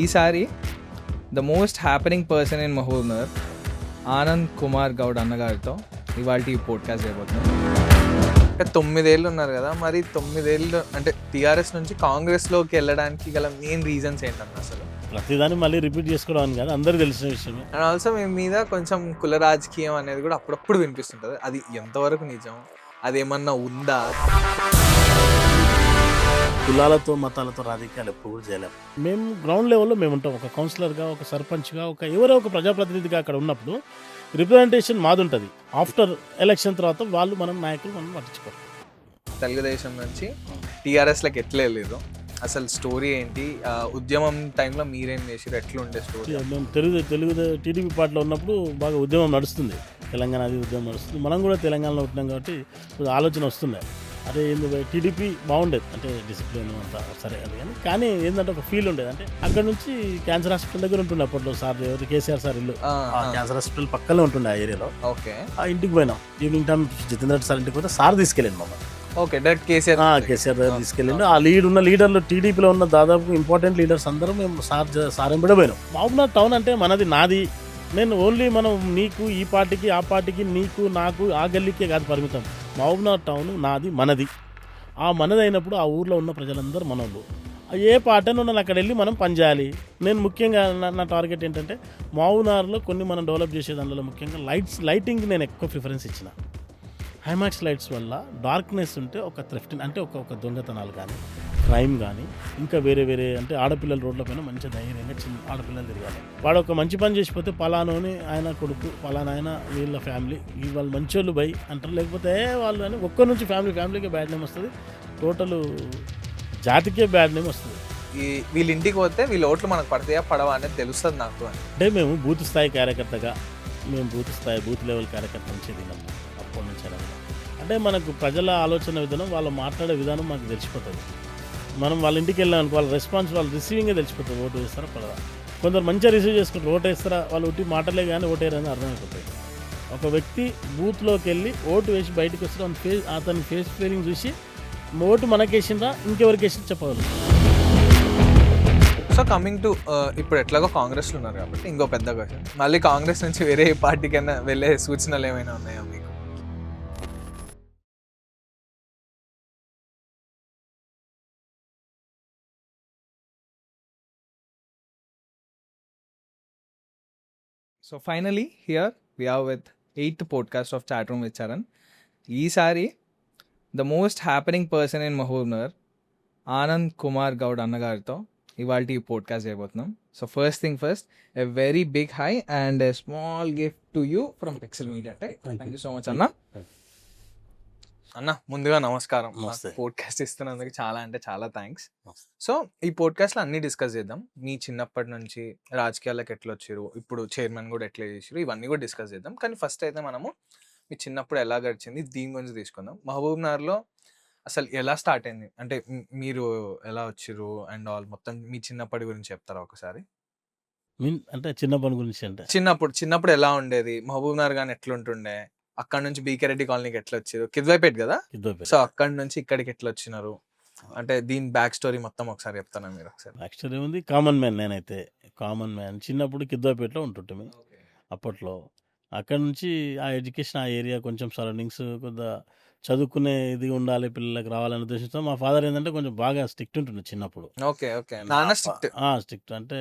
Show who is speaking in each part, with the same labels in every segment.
Speaker 1: ఈసారి the most happening person in Mahabubnagar Anand Kumar Goud అన్నగారితో ఇవాళ ఈ పోడ్కాస్ట్ చేయబోతున్నాం. అంటే 9 ఏళ్ళు ఉన్నారు కదా, మరి 9 ఏళ్ళు అంటే టీఆర్ఎస్ నుంచి కాంగ్రెస్లోకి వెళ్ళడానికి గల మెయిన్ రీజన్స్ ఏంటన్న అసలు?
Speaker 2: ప్రతిదాన్ని మళ్ళీ రిపీట్ చేసుకోవడం కాదు, అందరికీ తెలిసిన విషయమే.
Speaker 1: అండ్ ఆల్సో మీ మీద కొంచెం కుల రాజకీయం అనేది కూడా అప్పుడప్పుడు వినిపిస్తుంటుంది. అది ఎంతవరకు నిజం, అదేమన్నా ఉందా?
Speaker 2: కులాలతో మతాలతో రాజకీయాలు ఎప్పుడు కూడా చేయలేము. మేము గ్రౌండ్ లెవెల్లో మేము ఉంటాం. ఒక కౌన్సిలర్గా, ఒక సర్పంచ్గా, ఎవరో ఒక ప్రజాప్రతినిధిగా అక్కడ ఉన్నప్పుడు రిప్రజెంటేషన్ మాది ఉంటుంది. ఆఫ్టర్ ఎలక్షన్ తర్వాత వాళ్ళు మనం నాయకులు మనం పట్టించుకోవాలి.
Speaker 1: తెలుగుదేశం నుంచి టీఆర్ఎస్లోకి ఎట్లా వెళ్ళలేదు, అసలు స్టోరీ ఏంటి? ఉద్యమం టైంలో మీరేం చేసారు, ఎట్లా ఉండే స్టోరీ?
Speaker 2: మేము తెలుగు టీడీపీ పార్టీలో ఉన్నప్పుడు బాగా ఉద్యమం నడుస్తుంది, తెలంగాణ అది ఉద్యమం నడుస్తుంది. మనం కూడా తెలంగాణలో ఉంటున్నాం కాబట్టి ఆలోచన వస్తుంది. అదే ఏంది టీడీపీ బాగుండేది, అంటే డిసిప్లిన్ అంతా సరే అది కానీ ఏంటంటే ఒక ఫీల్ ఉండేది. అంటే అక్కడ నుంచి క్యాన్సర్ హాస్పిటల్ దగ్గర ఉంటుండే అప్పట్లో సార్ కేసీఆర్ సార్ ఇల్లు, క్యాన్సర్ హాస్పిటల్ పక్కనే ఉంటుండే ఆ ఏరియాలో.
Speaker 1: ఓకే, ఆ
Speaker 2: ఇంటికి పోయినాం. Evening time Jitendra Reddy sir ఇంటికి పోతే సార్ తీసుకెళ్ళండి మమ్మల్ని.
Speaker 1: ఓకే, డైరెక్ట్ కేసీఆర్
Speaker 2: దగ్గర తీసుకెళ్ళండి. ఆ లీడర్లు టీడీపీలో ఉన్న దాదాపు ఇంపార్టెంట్ లీడర్స్ అందరూ మేము సార్ ఎంబడే పోయినాం. మహబూబ్నగర్ టౌన్ అంటే మనది, నాది. నేను ఓన్లీ మనం నీకు ఈ పార్టీకి ఆ పార్టీకి నీకు నాకు ఆ గల్లీకే కాదు పరిమితం. మహబూబ్నగర్ టౌన్ నాది, మనది. ఆ మనది అయినప్పుడు ఆ ఊర్లో ఉన్న ప్రజలందరూ మనోళ్ళు. ఏ పార్టీ ఉన్న అక్కడ వెళ్ళి మనం పనిచేయాలి. నేను ముఖ్యంగా నా టార్గెట్ ఏంటంటే మహబూబ్నగర్లో కొన్ని మనం డెవలప్ చేసే దానిలో ముఖ్యంగా లైటింగ్ నేను ఎక్కువ ప్రిఫరెన్స్ ఇచ్చిన. హైమాక్స్ లైట్స్ వల్ల డార్క్నెస్ ఉంటే ఒక థ్రెఫ్టింగ్ అంటే ఒక దొంగతనాలు కానీ, క్రైమ్ కానీ, ఇంకా వేరే అంటే ఆడపిల్లల రోడ్లపైన మంచి ధైర్యంగా చిన్న ఆడపిల్లలు తిరగాలి. వాడు ఒక మంచి పని చేసిపోతే పలానోని ఆయన కొడుకు, పలానా ఆయన, వీళ్ళ ఫ్యామిలీ వాళ్ళు మంచోళ్ళు బై అంటారు. లేకపోతే వాళ్ళు అని ఒక్కరి నుంచి ఫ్యామిలీకే బ్యాడ్ నేమ్ వస్తుంది, టోటల్ జాతికే బ్యాడ్ నేమ్ వస్తుంది.
Speaker 1: వీళ్ళ ఇంటికి పోతే వీళ్ళ ఓట్లు మనకు పడతాయా పడవా అనేది తెలుస్తుంది నాకు.
Speaker 2: అంటే మేము బూత్ స్థాయి కార్యకర్తగా, మేము బూత్ లెవెల్ కార్యకర్త నుంచి దిగాము అప్పటి నుంచి. అంటే మనకు ప్రజల ఆలోచన విధానం, వాళ్ళు మాట్లాడే విధానం మాకు తెలిసిపోతుంది. మనం వాళ్ళ ఇంటికి వెళ్ళామనుకో, వాళ్ళ రెస్పాన్స్, వాళ్ళ రిసీవింగే తెలిసిపోతుంది. ఓటు వేస్తారా పడదా. కొందరు మంచిగా రిసీవ్ చేసుకుంటారు, ఓటు వేస్తారా, వాళ్ళు ఉట్టి మాటలే కానీ ఓటు వేయరని అర్థమైపోతుంది. ఒక వ్యక్తి బూత్లోకి వెళ్ళి ఓటు వేసి బయటకు వస్తే అతని ఫేస్ ఫీలింగ్ చూసి ఓటు మనకేసిందా ఇంకెవరికి వేసింది చెప్పగలరు.
Speaker 1: సో కమింగ్ టు ఇప్పుడు ఎట్లాగో కాంగ్రెస్లో ఉన్నారు కాబట్టి ఇంకో పెద్ద క్వశ్చన్, మళ్ళీ కాంగ్రెస్ నుంచి వేరే పార్టీకైనా వెళ్ళే సూచనలు ఏమైనా ఉన్నాయా మీకు? So finally here we are with 8th podcast of Chat Room with Charan. ఈసారి the most happening person in Mahabubnagar Anand Kumar Goud అన్నగారితో ఇవాళ ఈ పోడ్కాస్ట్ చేయబోతున్నాం. So first thing first, a very big hi and a small gift to you from pixel media tech. Thank you so much అన్న. ముందుగా నమస్కారం, podcast ఇస్తున్నందుకు చాలా అంటే చాలా థ్యాంక్స్. సో ఈ పోడ్కాస్ట్లో అన్నీ డిస్కస్ చేద్దాం. మీ చిన్నప్పటి నుంచి రాజకీయాలకు ఎట్లా వచ్చారు, ఇప్పుడు చైర్మన్ కూడా ఎట్లా చేసారు, ఇవన్నీ కూడా డిస్కస్ చేద్దాం. కానీ ఫస్ట్ అయితే మనము మీ చిన్నప్పుడు ఎలా గడిచింది దీని గురించి తీసుకుందాం. మహబూబ్నగర్లో అసలు ఎలా స్టార్ట్ అయింది, అంటే మీరు ఎలా వచ్చారు అండ్ ఆల్ మొత్తం మీ చిన్నప్పటి గురించి చెప్తారా ఒకసారి?
Speaker 2: అంటే చిన్నప్పటి గురించి అంటే
Speaker 1: చిన్నప్పుడు ఎలా ఉండేది, మహబూబ్నగర్ కానీ ఎట్లుంటుండే, అక్కడ నుంచి బీకే రెడ్డి కాలనీకి ఎట్లా వచ్చారు, కిద్వాయిపేట కదా, సో అక్కడ నుంచి ఇక్కడికి ఎట్లా వచ్చినారు, అంటే దీని బ్యాక్ స్టోరీ మొత్తం ఒకసారి చెప్తాను మీరు ఒకసారి.
Speaker 2: బ్యాక్ స్టోరీ ఉంది. కామన్ మ్యాన్, నేనైతే కామన్ మ్యాన్. చిన్నప్పుడు కిద్వాయిపేటలో ఉంటుంటే అప్పట్లో. అక్కడ నుంచి ఆ ఎడ్యుకేషన్, ఆ ఏరియా కొంచెం సరౌండింగ్స్ కొద్దిగా చదువుకునే ఇది ఉండాలి, పిల్లలకు రావాలనే ఉద్దేశంతో మా ఫాదర్ ఏంటంటే కొంచెం బాగా స్ట్రిక్ట్ ఉంటుండే చిన్నప్పుడు. స్ట్రిక్ట్ అంటే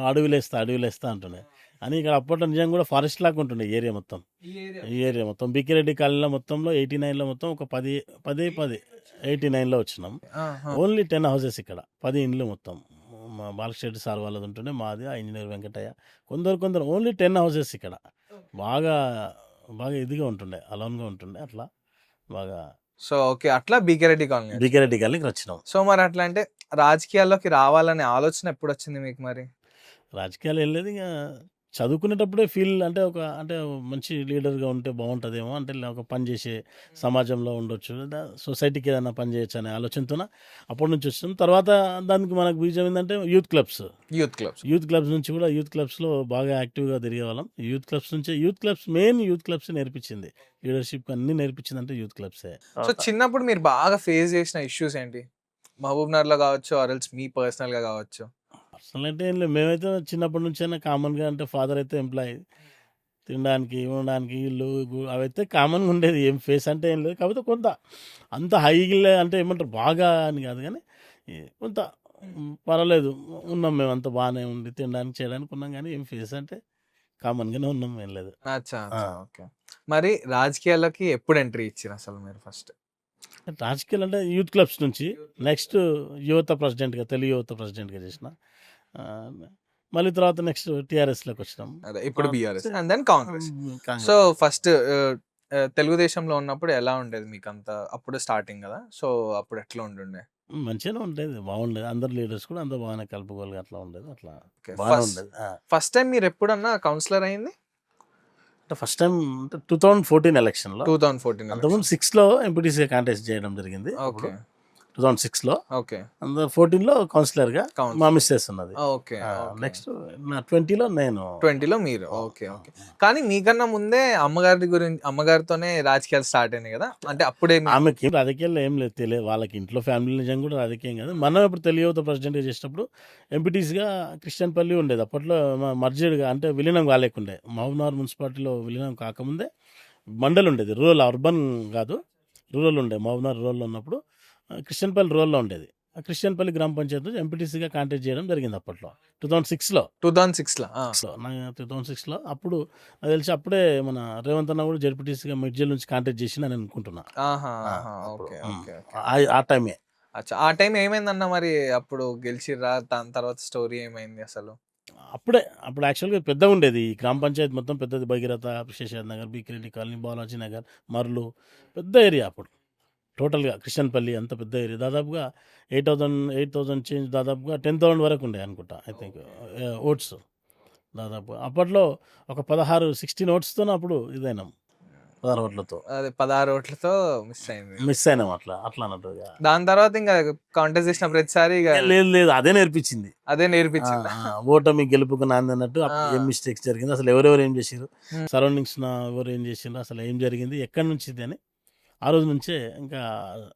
Speaker 2: అడవిలేస్తా అంటుండే. అని ఇక్కడ అప్పట్లో నిజంగా కూడా ఫారెస్ట్ లాగా ఉంటుండే ఏరియా మొత్తం. ఈ ఏరియా మొత్తం బీకిరెడ్డి కాలనీలో మొత్తంలో 89లో మొత్తం ఒక 89లో వచ్చినాం. ఓన్లీ 10 houses ఇక్కడ, 10 ఇండ్లు మొత్తం. మా బాలకృష్ణ సార్ వాళ్ళది ఉంటుండే, మాది ఆ ఇంజనీర్ వెంకటయ్య, కొందరు ఓన్లీ 10 houses ఇక్కడ. బాగా ఇదిగా ఉంటుండే, అలోన్గా ఉంటుండే అట్లా బాగా.
Speaker 1: సో ఓకే, అట్లా బీకే రెడ్డి కాలనీకి
Speaker 2: వచ్చినాం.
Speaker 1: సో మరి అట్లా అంటే రాజకీయాల్లోకి రావాలనే ఆలోచన ఎప్పుడు వచ్చింది మీకు? మరి
Speaker 2: రాజకీయాలు వెళ్ళలేదు, ఇక చదువుకునేటప్పుడే ఫీల్ అంటే అంటే మంచి లీడర్గా ఉంటే బాగుంటుందేమో, అంటే ఒక పని చేసే సమాజంలో ఉండొచ్చు, సొసైటీకి ఏదైనా పని చేయొచ్చు అనే ఆలోచనతో అప్పటి నుంచి వచ్చినాం. తర్వాత దానికి మనకు బీజం ఏంటంటే యూత్ క్లబ్స్ నుంచి కూడా యూత్ క్లబ్స్లో బాగా యాక్టివ్గా తిరిగేవాళ్ళం. యూత్ క్లబ్స్ నేర్పించింది, లీడర్షిప్ అన్ని నేర్పించింది అంటే యూత్ క్లబ్సే.
Speaker 1: సో చిన్నప్పుడు మీరు బాగా ఫేస్ చేసిన ఇష్యూస్ ఏంటి, మహబూబ్నగర్లో కావచ్చు ఆర్ ఎల్స్ మీ పర్సనల్గా కావచ్చు?
Speaker 2: పర్సనల్ అంటే ఏం లేదు. మేమైతే చిన్నప్పటి నుంచైనా కామన్‌గా అంటే ఫాదర్ అయితే ఎంప్లాయీ. తినడానికి, ఉండడానికి ఇల్లు అవైతే కామన్‌గా ఉండేది. ఏం ఫేస్ అంటే ఏం లేదు. కాకపోతే కొంత అంత హైలే అంటే ఏమంటారు బాగా అని కాదు గానీ, కొంత పర్వాలేదు. ఉన్నాం మేమంతా బానే ఉండి తినడానికి, చేయడానికి ఉన్నాం గానీ, ఏం ఫేస్ అంటే కామన్‌గానే ఉన్నాం. ఏం లేదు.
Speaker 1: అచ్చా!
Speaker 2: ఆ!
Speaker 1: అచ్చా! ఓకే. మరి రాజకీయాల్లోకి ఎప్పుడు ఎంట్రీ ఇచ్చిర్రు అసలు మీరు ఫస్ట్?
Speaker 2: రాజకీయాలు అంటే యూత్ క్లబ్స్ నుంచి నెక్స్ట్ యువత ప్రెసిడెంట్‌గా, తెలుగు యువత ప్రెసిడెంట్‌గా చేసిన. ఆహ్, మళ్ళీ తర్వాత నెక్స్ట్ టీఆర్ఎస్‌లోకి వచ్చినాం.
Speaker 1: అదే ఇప్పుడు BRS and then Congress. So,
Speaker 2: Congress.
Speaker 1: First తెలుగుదేశంలో ఉన్నప్పుడు ఎలా ఉండేది మీకంతా? అప్పుడు స్టార్టింగ్ గదా! సో, అప్పుడు ఎట్లా ఉండుండే?
Speaker 2: మంచిగానే ఉండేది. బాగుండేది. అందరు లీడర్స్ కూడా అందరూ బాగానే కలుపుగోలుగా అట్లా ఉండేది. అట్లా
Speaker 1: ఓకే.
Speaker 2: బాగానే ఉండేది.
Speaker 1: ఫస్ట్ టైమ్ మీరెప్పుడన్నా కౌన్సిలర్ అయింది?
Speaker 2: అంటే ఫస్ట్ టైం అంటే 2014 ఎలక్షన్‌లో.
Speaker 1: 2014
Speaker 2: అంతకుముందు
Speaker 1: ఎలక్షన్.
Speaker 2: 6లో ఎంపీటీసీగా కాంటెస్ట్ చేయడం జరిగింది. అప్పుడు
Speaker 1: ఓకే.
Speaker 2: 2006లో.
Speaker 1: ఓకే.
Speaker 2: 14లో కౌన్సిలర్‌గా మా
Speaker 1: కౌన్సిలర్.
Speaker 2: మిసెస్ ఉన్నది.
Speaker 1: ఓకే. ఓకే.
Speaker 2: నెక్స్ట్ నా 20లో నేను
Speaker 1: 20లో మీరు. ఓకే. ఓకే. కానీ మీకన్నా ముందే అమ్మగారితోనే రాజకీయాలు స్టార్ట్ అయినాయి గదా! అంటే అప్పుడే మీకు
Speaker 2: ఆమెకి రాజకీయాల్లో ఏం లేదు తెలియదు. వాళ్ళకి ఇంట్లో ఫ్యామిలీ నిజంగా కూడా రాజకీయం కాదు. మనం ఇప్పుడు తెలుగు యువత ప్రెసిడెంట్‌గా చేసేటప్పుడు ఎంపీటీసీగా క్రిస్టియన్‌పల్లి ఉండేది. అప్పట్లో మర్జ్డ్‌గా అంటే విలీనం కాలేకుండే. మహబూబ్‌నగర్ మున్సిపాలిటీలో విలీనం కాకముందే మండల్ ఉండేది. రూరల్, అర్బన్ కాదు. రూరల్ ఉండే. మహబూబ్‌నగర్ రూరల్‌లో ఉన్నప్పుడు క్రిస్టియన్‌పల్లి రూరల్‌లో ఉండేది. ఆ క్రిస్టియన్‌పల్లి గ్రామ పంచాయతీ ఎంపీటీసీగా కాంటెస్ట్ చేయడం జరిగింది అప్పట్లో. 2006లో.
Speaker 1: 2006లా. ఆ!
Speaker 2: 2006లో అప్పుడు నాకు తెలిసి అప్పుడే మన రేవంత్ అన్న కూడా జెడ్పీటీసీగా మిడ్జిల్ నుంచి కాంటాక్ట్ చేసిండని అనుకుంటున్నా.
Speaker 1: ఆహా!
Speaker 2: ఆ!
Speaker 1: ఆహా!
Speaker 2: అప్పుడు
Speaker 1: ఓకే. ఓకే. ఓకే.
Speaker 2: ఆ టైమే.
Speaker 1: అచ్చా! ఆ టైం ఏమైందన్న మరి అప్పుడు గెలిచిర్రా? దాని తర్వాత స్టోరీ ఏమైంది అసలు?
Speaker 2: అప్పుడు యాక్చువల్‌గా పెద్దగుండేది. ఈ గ్రామ పంచాయతీ మొత్తం పెద్దది. భగీరథ, శేషాద్రి నగర్, బీకిరెడ్డి కాలనీ, బాలాజీ నగర్, మర్లు పెద్ద ఏరియా అప్పుడు. టోటల్‌గా క్రిస్టియన్‌పల్లి అంత పెద్ద ఏరియా. దాదాపుగా 8,000 చేంజ్ దాదాపుగా 10,000 వరకు ఉండే అనుకుంటా. ఐ థింక్ ఓట్స్ దాదాపు. అప్పట్లో ఒక 16 ఓట్స్‌తోనే అప్పుడు ఇదైనాం. 16 ఓట్లతో.
Speaker 1: అదే 16 ఓట్లతో మిస్ అయింది.
Speaker 2: మిస్ అయినాం అట్లా. అట్లా అన్నట్టు ఇగ.
Speaker 1: దాని తర్వాత ఇంక కాంటెస్ట్ చేసిన ప్రతిసారి ఇగ
Speaker 2: లేదు లేదు. అదే నేర్పించింది.
Speaker 1: అదే
Speaker 2: ఆ!
Speaker 1: నేర్పించిందా?
Speaker 2: ఓటమి గెలుపుకు నాంది అన్నట్టు ఏం
Speaker 1: ఆ!
Speaker 2: మిస్టేక్స్ జరిగింది, అసలు ఎవరెవరు ఏం చేసిర్రు,
Speaker 1: హ్మ్.
Speaker 2: సరౌండింగ్స్‌న ఎవరు ఏం చేసిండ్రు, అసలు ఏం జరిగింది, ఎక్కడి నుంచి ఇది అని ఆ రోజు నుంచే ఇంకా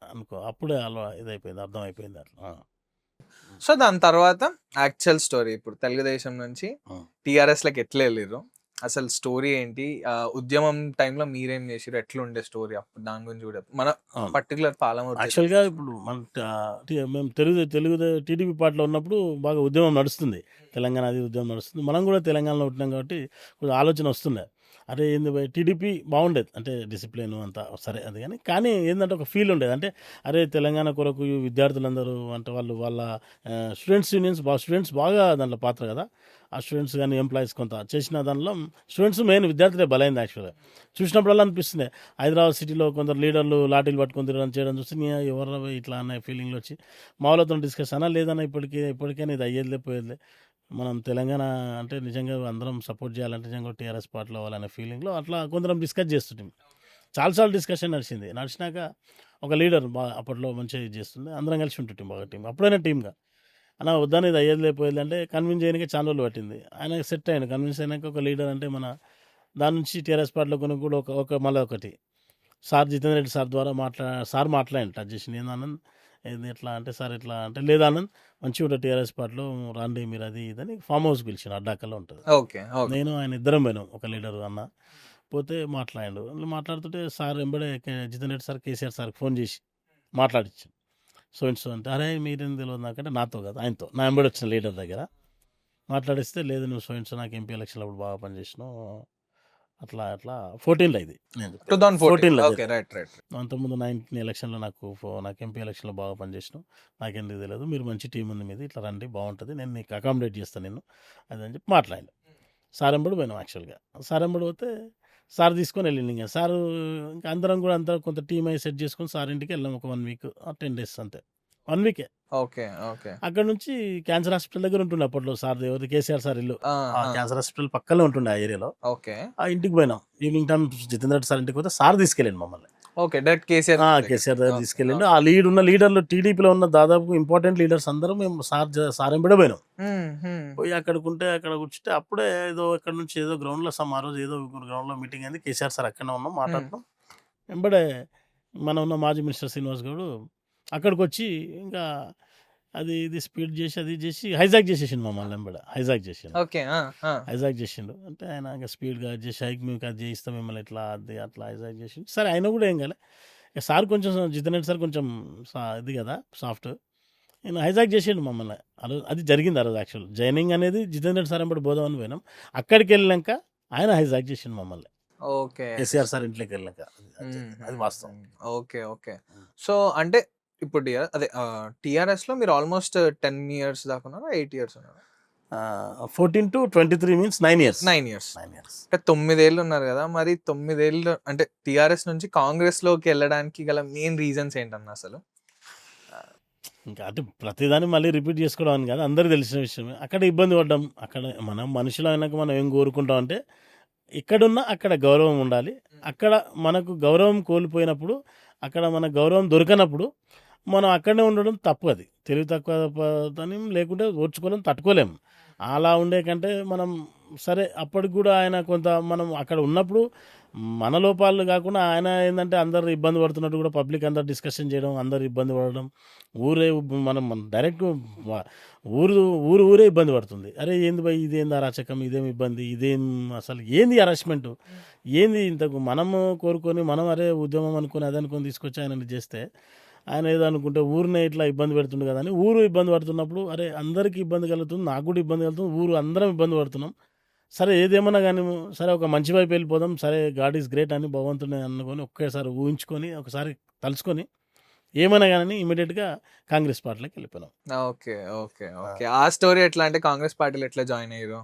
Speaker 2: అనుకో అప్పుడే ఇదైపోయింది, అర్థమైపోయింది అట్లా.
Speaker 1: సో, దాని తర్వాత యాక్చువల్ స్టోరీ ఇప్పుడు తెలుగుదేశం నుంచి
Speaker 2: హ్మ్.
Speaker 1: టీఆర్ఎస్‌లోకి ఎట్లా ఎళ్ళిర్రు? అసలు స్టోరీ ఏంటి? ఉద్యమం టైంలో మీరేం చేసిర్రు? ఎట్లుండే స్టోరీ అప్పుడు దాని గురించి కూడా మన
Speaker 2: అవును.
Speaker 1: పర్టిక్యులర్ పాలమూరు
Speaker 2: యాక్చువల్‌గా ఇప్పుడు మన మేము తెలుగు టీడీపీ పార్టీలో ఉన్నప్పుడు బాగా ఉద్యమం నడుస్తుంది. తెలంగాణ అది ఉద్యమం నడుస్తుంది. మనం కూడా తెలంగాణలో ఉంటున్నాం కాబట్టి కొంచెం ఆలోచన వస్తుండే. అరే ఏంది భయ్ టీడీపీ బాగుండేది. అంటే డిసిప్లిన్ అంతా సరే అది కానీ ఏందంటే ఒక ఫీల్ ఉండేది. అంటే అరే తెలంగాణ కొరకు ఈ విద్యార్థులందరూ అంటే వాళ్ళ స్టూడెంట్స్ బాగా దాంట్లో పాత్ర కదా! ఆ స్టూడెంట్స్ గాని, ఎంప్లాయీస్ కొంత చేసిన దానిలో స్టూడెంట్స్ మెయిన్ విద్యార్థులే బలైంది యాక్చువల్‌గా. చూసినప్పుడల్లా అనిపిస్తుంది. హైదరాబాద్ సిటీలో కొందరు లీడర్లు లాఠీలు పట్టుకొని తిరగడం చేయడం చూసి ఎవర్రా భయ్ ఇట్లా అనే ఫీలింగ్‌లో వచ్చి మా వాళ్ళతోని డిస్కస్ అన్నా లేదన్నా ఇప్పటికైనా ఇది అయ్యేదిలే పోయేదిలే. మనం తెలంగాణ అంటే నిజంగా అందరం సపోర్ట్ చేయాలంటే నిజంగా టీఆర్ఎస్ పార్టీలో అవ్వాలనే ఫీలింగ్‌లో అట్లా కొందరం డిస్కస్ చేస్తుంటిమి. చాలా సార్లు డిస్కషన్ నడిచింది. నడిచినాక ఒక లీడర్ అప్పట్లో మంచిగా ఇది చేస్తుండే. అందరం కలిసి ఉంటుంటిమి బాగా టీమ్. అప్పుడైనా టీమ్‌గా. అన్నా వద్దన్నా ఇది అయ్యేదిలే పోయేదిలే అంటే కన్విన్స్ చేయడానికి చాలా రోజులు పట్టింది. ఆయన సెట్ అయ్యిండు. కన్విన్స్ అయినాక ఒక లీడర్ అంటే మన దాని నుంచి టీఆర్ఎస్ పార్టీలో కొనుక్కు కూడా మళ్ళీ ఒకటి సార్ జితేందర్ రెడ్డి సార్ ద్వారా సార్ మాట్లాడండి టచ్ చేసిండు. ఏందనంద్ ఏంది ఎట్లా అంటే సార్ ఇట్లా అంటే లేదానంద్ మంచిగా ఉంటుంది టీఆర్ఎస్ పార్టీలో రాండి మీరు అది ఇదని ఫామ్ హౌస్ పిలిచిండు అడ్డాకల్లో ఉంటుంది.
Speaker 1: ఓకే. ఓకే.
Speaker 2: నేను ఆయన ఇద్దరం పోయినాం ఒక లీడరు అన్న. పోతే మాట్లాడిండు. మాట్లాడుతుంటే సార్ ఎంబడే జితేందర్ రెడ్డి సార్ కేసీఆర్ సార్‌కి ఫోన్ చేసి మాట్లాడిచ్చాను. సో అండ్ సో అంటే అరే మీరేం తెలవదు నాకంటే నాతో కాదు ఆయనతో నా ఎంబడి వచ్చిన లీడర్ దగ్గర మాట్లాడిస్తే లేదు నువ్వు సో అండ్ సో నాకు ఎంపీ ఎలక్షన్‌లో అప్పుడు బాగా పనిచేసినావు. అట్లా 14లో ఇది నేను చెప్పేది.
Speaker 1: 2014 ఓకే.
Speaker 2: జరిగింది.
Speaker 1: రైట్. రైట్.
Speaker 2: అంతకుముందు 19 ఎలక్షన్‌లో నాకు ఎంపీ ఎలక్షన్‌లో బాగా పనిచేసినావు. నాకెందుకు తెలవదు. మీరు మంచి టీమ్ ఉంది మీది. ఇట్లా రండి బాగుంటది. నేను నీకు అకామిడేట్ చేస్తాను నిన్ను. అదని చెప్పి మాట్లాడిండు. సార్ ఎంబడి పోయినాం యాక్చువల్‌గా. సార్ ఎంబడి పోతే సార్ తీసుకొని వెళ్ళిండు ఇంక. సారు ఇంకా అందరం కొంత టీమ్ అయి సెట్ చేసుకొని సార్ ఇంటికి వెళ్ళాం ఒక 1 వీక్ 10 డేస్ అంతే. 1 వీకే.
Speaker 1: ఓకే. ఓకే.
Speaker 2: అక్కడి నుంచి క్యాన్సర్ హాస్పిటల్ దగ్గర ఉంటుండే అప్పట్లో సార్‌ది ఎవరిది కేసీఆర్ సార్ ఇల్లు.
Speaker 1: ఆ!
Speaker 2: ఆ
Speaker 1: ఆ!
Speaker 2: క్యాన్సర్ హాస్పిటల్ పక్కనే ఉంటుండే ఆ ఏరియాలో.
Speaker 1: ఓకే.
Speaker 2: ఆ ఇంటికి పోయినాం. Evening time Jitender Reddy sir ఇంటికి పోతే సార్ తీసుకెళ్ళిండు మమ్మల్ని.
Speaker 1: ఓకే. డైరెక్ట్ కేసీఆర్ దగ్గరికి.
Speaker 2: కేసీఆర్ దగ్గర
Speaker 1: ఓకే.
Speaker 2: తీసుకెళ్ళిండు.
Speaker 1: ఓకే.
Speaker 2: ఆ లీడర్లు టీడీపీలో ఉన్న దాదాపు ఇంపార్టెంట్ లీడర్స్ అందరం మేము సార్ ఎంబడే పోయినాం.
Speaker 1: హ్మ్. హ్మ్.
Speaker 2: పోయి అక్కడ కూర్చుంటే అప్పుడే ఏదో ఎక్కడి నుంచి ఏదో గ్రౌండ్‌లో ఆ రోజు ఏదో గ్రౌండ్‌లో మీటింగ్ అయింది. కేసీఆర్ సార్ అక్కడనే ఉన్నాం
Speaker 1: హ్మ్.
Speaker 2: మాట్లాడుతున్నాం. ఎంబడే మన ఉన్న మాజీ మినిస్టర్ శ్రీనివాస్ గౌడ్ అక్కడికొచ్చి ఇంకా అది ఇది స్పీడ్ చేసి అది చేసి హైజాక్ చేసేసిండు మమ్మల్ని వెంబడ హైజాక్ చేసిండు
Speaker 1: ఓకే.
Speaker 2: హైజాక్ చేసిండు అంటే ఆయన ఇంకా స్పీడ్గా చేసి హైక్ మీకు అది చేయిస్తాం మిమ్మల్ని ఇట్లా అది అట్లా హైజాక్ చేసిండు. సరే అయినా కూడా ఏం కాలే. ఇక సార్ కొంచెం జితన్ రెడ్డి సార్ కొంచెం ఇది కదా సాఫ్ట్, నేను హైజాక్ చేసిండు మమ్మల్ని. అది జరిగింది ఆ రోజు. యాక్చువల్ జాయినింగ్ అనేది జితన్ రెడ్డి సార్ వెంబడి పోదామని పోయినాం. అక్కడికి వెళ్ళాక ఆయన హైజాక్ చేసిండు మమ్మల్ని
Speaker 1: ఓకే.
Speaker 2: కేసీఆర్ సార్ ఇంట్లోకి వెళ్ళాక. అది వాస్తవం.
Speaker 1: ఓకే. ఓకే. సో అంటే ఇప్పుడు అదే టీఆర్ఎస్‌లో మీరు ఆల్మోస్ట్ 10 ఇయర్స్ దాకా ఉన్నారా? 8 ఇయర్స్ ఉన్నారా?
Speaker 2: 14 to 23 means 9 years.
Speaker 1: 9 years.
Speaker 2: 9 years.
Speaker 1: అంటే 9 ఏళ్ళు ఉన్నారు కదా! మరి 9 ఏళ్ళు అంటే టీఆర్ఎస్ నుంచి కాంగ్రెస్‌లోకి వెళ్ళడానికి గల మెయిన్ రీజన్స్ ఏంటన్నా అసలు?
Speaker 2: ఇంకా అంటే ప్రతిదాన్ని మళ్ళీ రిపీట్ చేసుకోవడం అని కాదు, అందరికీ తెలిసిన విషయమే. అక్కడ ఇబ్బంది పడ్డాం. అక్కడ మనం మనుషులు అయినాక మనం ఏం కోరుకుంటాం అంటే ఎక్కడున్నా అక్కడ గౌరవం ఉండాలి. అక్కడ మనకు గౌరవం కోల్పోయినప్పుడు, అక్కడ మన గౌరవం దొరకనప్పుడు మనం అక్కడనే ఉండడం తప్పు. అది తెలివి తక్కువ లేకుంటే ఓర్చుకోలేం, తట్టుకోలేము. అలా ఉండే కంటే మనం సరే అప్పటికి కూడా ఆయన కొంత మనం అక్కడ ఉన్నప్పుడు మన లోపాలు కాకుండా ఆయన ఏంటంటే అందరు ఇబ్బంది పడుతున్నట్టు కూడా పబ్లిక్ అందరు డిస్కషన్ చేయడం, అందరు ఇబ్బంది పడడం, మనం డైరెక్ట్ ఊరే ఇబ్బంది పడుతుంది. అరే ఏంది భయ్, ఇదేంది అరాచకం, ఇదేం ఇబ్బంది, ఇదేం అసలు ఏంది హరాస్మెంట్, ఏంది ఇంతకు మనము కోరుకొని మనం అరే ఉద్యమం అనుకుని అది అనుకొని తీసుకొచ్చి ఆయన చేస్తే ఆయన ఏదో అనుకుంటే ఊరినే ఇట్లా ఇబ్బంది పెడుతుంది కదా అని. ఊరు ఇబ్బంది పడుతున్నప్పుడు అరే అందరికీ ఇబ్బంది కలుగుతుంది, నాకు కూడా ఇబ్బంది కలుగుతుంది, ఊరు అందరం ఇబ్బంది పడుతున్నాం, సరే ఏదేమన్నా కానీ సరే ఒక మంచి వైపు వెళ్ళిపోదాం, సరే గాడ్ ఈజ్ గ్రేట్ అని భగవంతుని అనుకొని ఒకేసారి ఊహించుకొని ఒకసారి తలుచుకొని ఏమైనా కానీ ఇమీడియట్గా కాంగ్రెస్ పార్టీలోకి వెళ్ళిపోయినాం.
Speaker 1: ఓకే. ఓకే. ఓకే. ఆ స్టోరీ ఎట్లా అంటే కాంగ్రెస్ పార్టీలో ఎట్లా జాయిన్ అయ్యారు?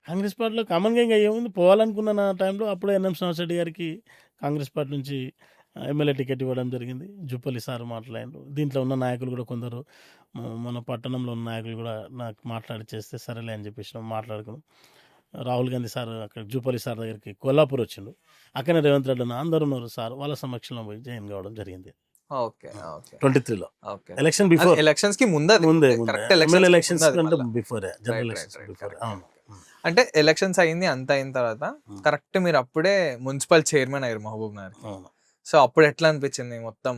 Speaker 2: కాంగ్రెస్ పార్టీలో కామన్గా ఇంకా ఏముంది, పోవాలనుకున్న టైంలో అప్పుడే ఎన్ఎం శ్రీనివాస్ రెడ్డి గారికి కాంగ్రెస్ పార్టీ నుంచి ఎమ్మెల్యే టికెట్ ఇవ్వడం జరిగింది. జుప్పల్లి సార్ మాట్లాడారు. దీంట్లో ఉన్న నాయకులు కూడా కొందరు మన పట్టణంలో ఉన్న నాయకులు కూడా నాకు మాట్లాడి చేస్తే సరేలే అని చెప్పేసి మాట్లాడుకున్నాం. రాహుల్ గాంధీ సార్ అక్కడ జూపల్లి సార్ దగ్గరికి కొల్లాపూర్ వచ్చిండు. అక్కడనే రేవంత్ రెడ్డి అందరూ ఉన్నారు సార్, వాళ్ళ సమక్షంలో పోయి జాయిన్ కావడం జరిగింది.
Speaker 1: ఓకే. ఓకే.
Speaker 2: 23లో
Speaker 1: ఓకే.
Speaker 2: ఎలక్షన్ బిఫోర్,
Speaker 1: ఎలక్షన్స్ కి ముందే
Speaker 2: ఎమ్మెల్యే ఎలక్షన్స్ కంటే బిఫోర్, జనరల్ ఎలక్షన్స్ బిఫోర్. అవును.
Speaker 1: అంటే ఎలక్షన్స్ అయింది, అంత అయిన తర్వాత కరెక్ట్ మీరు అప్పుడే మున్సిపల్ చైర్మన్ అయ్యారు మహబూబ్ నగర్. సో అప్పుడు ఎట్లా అనిపించింది మొత్తం,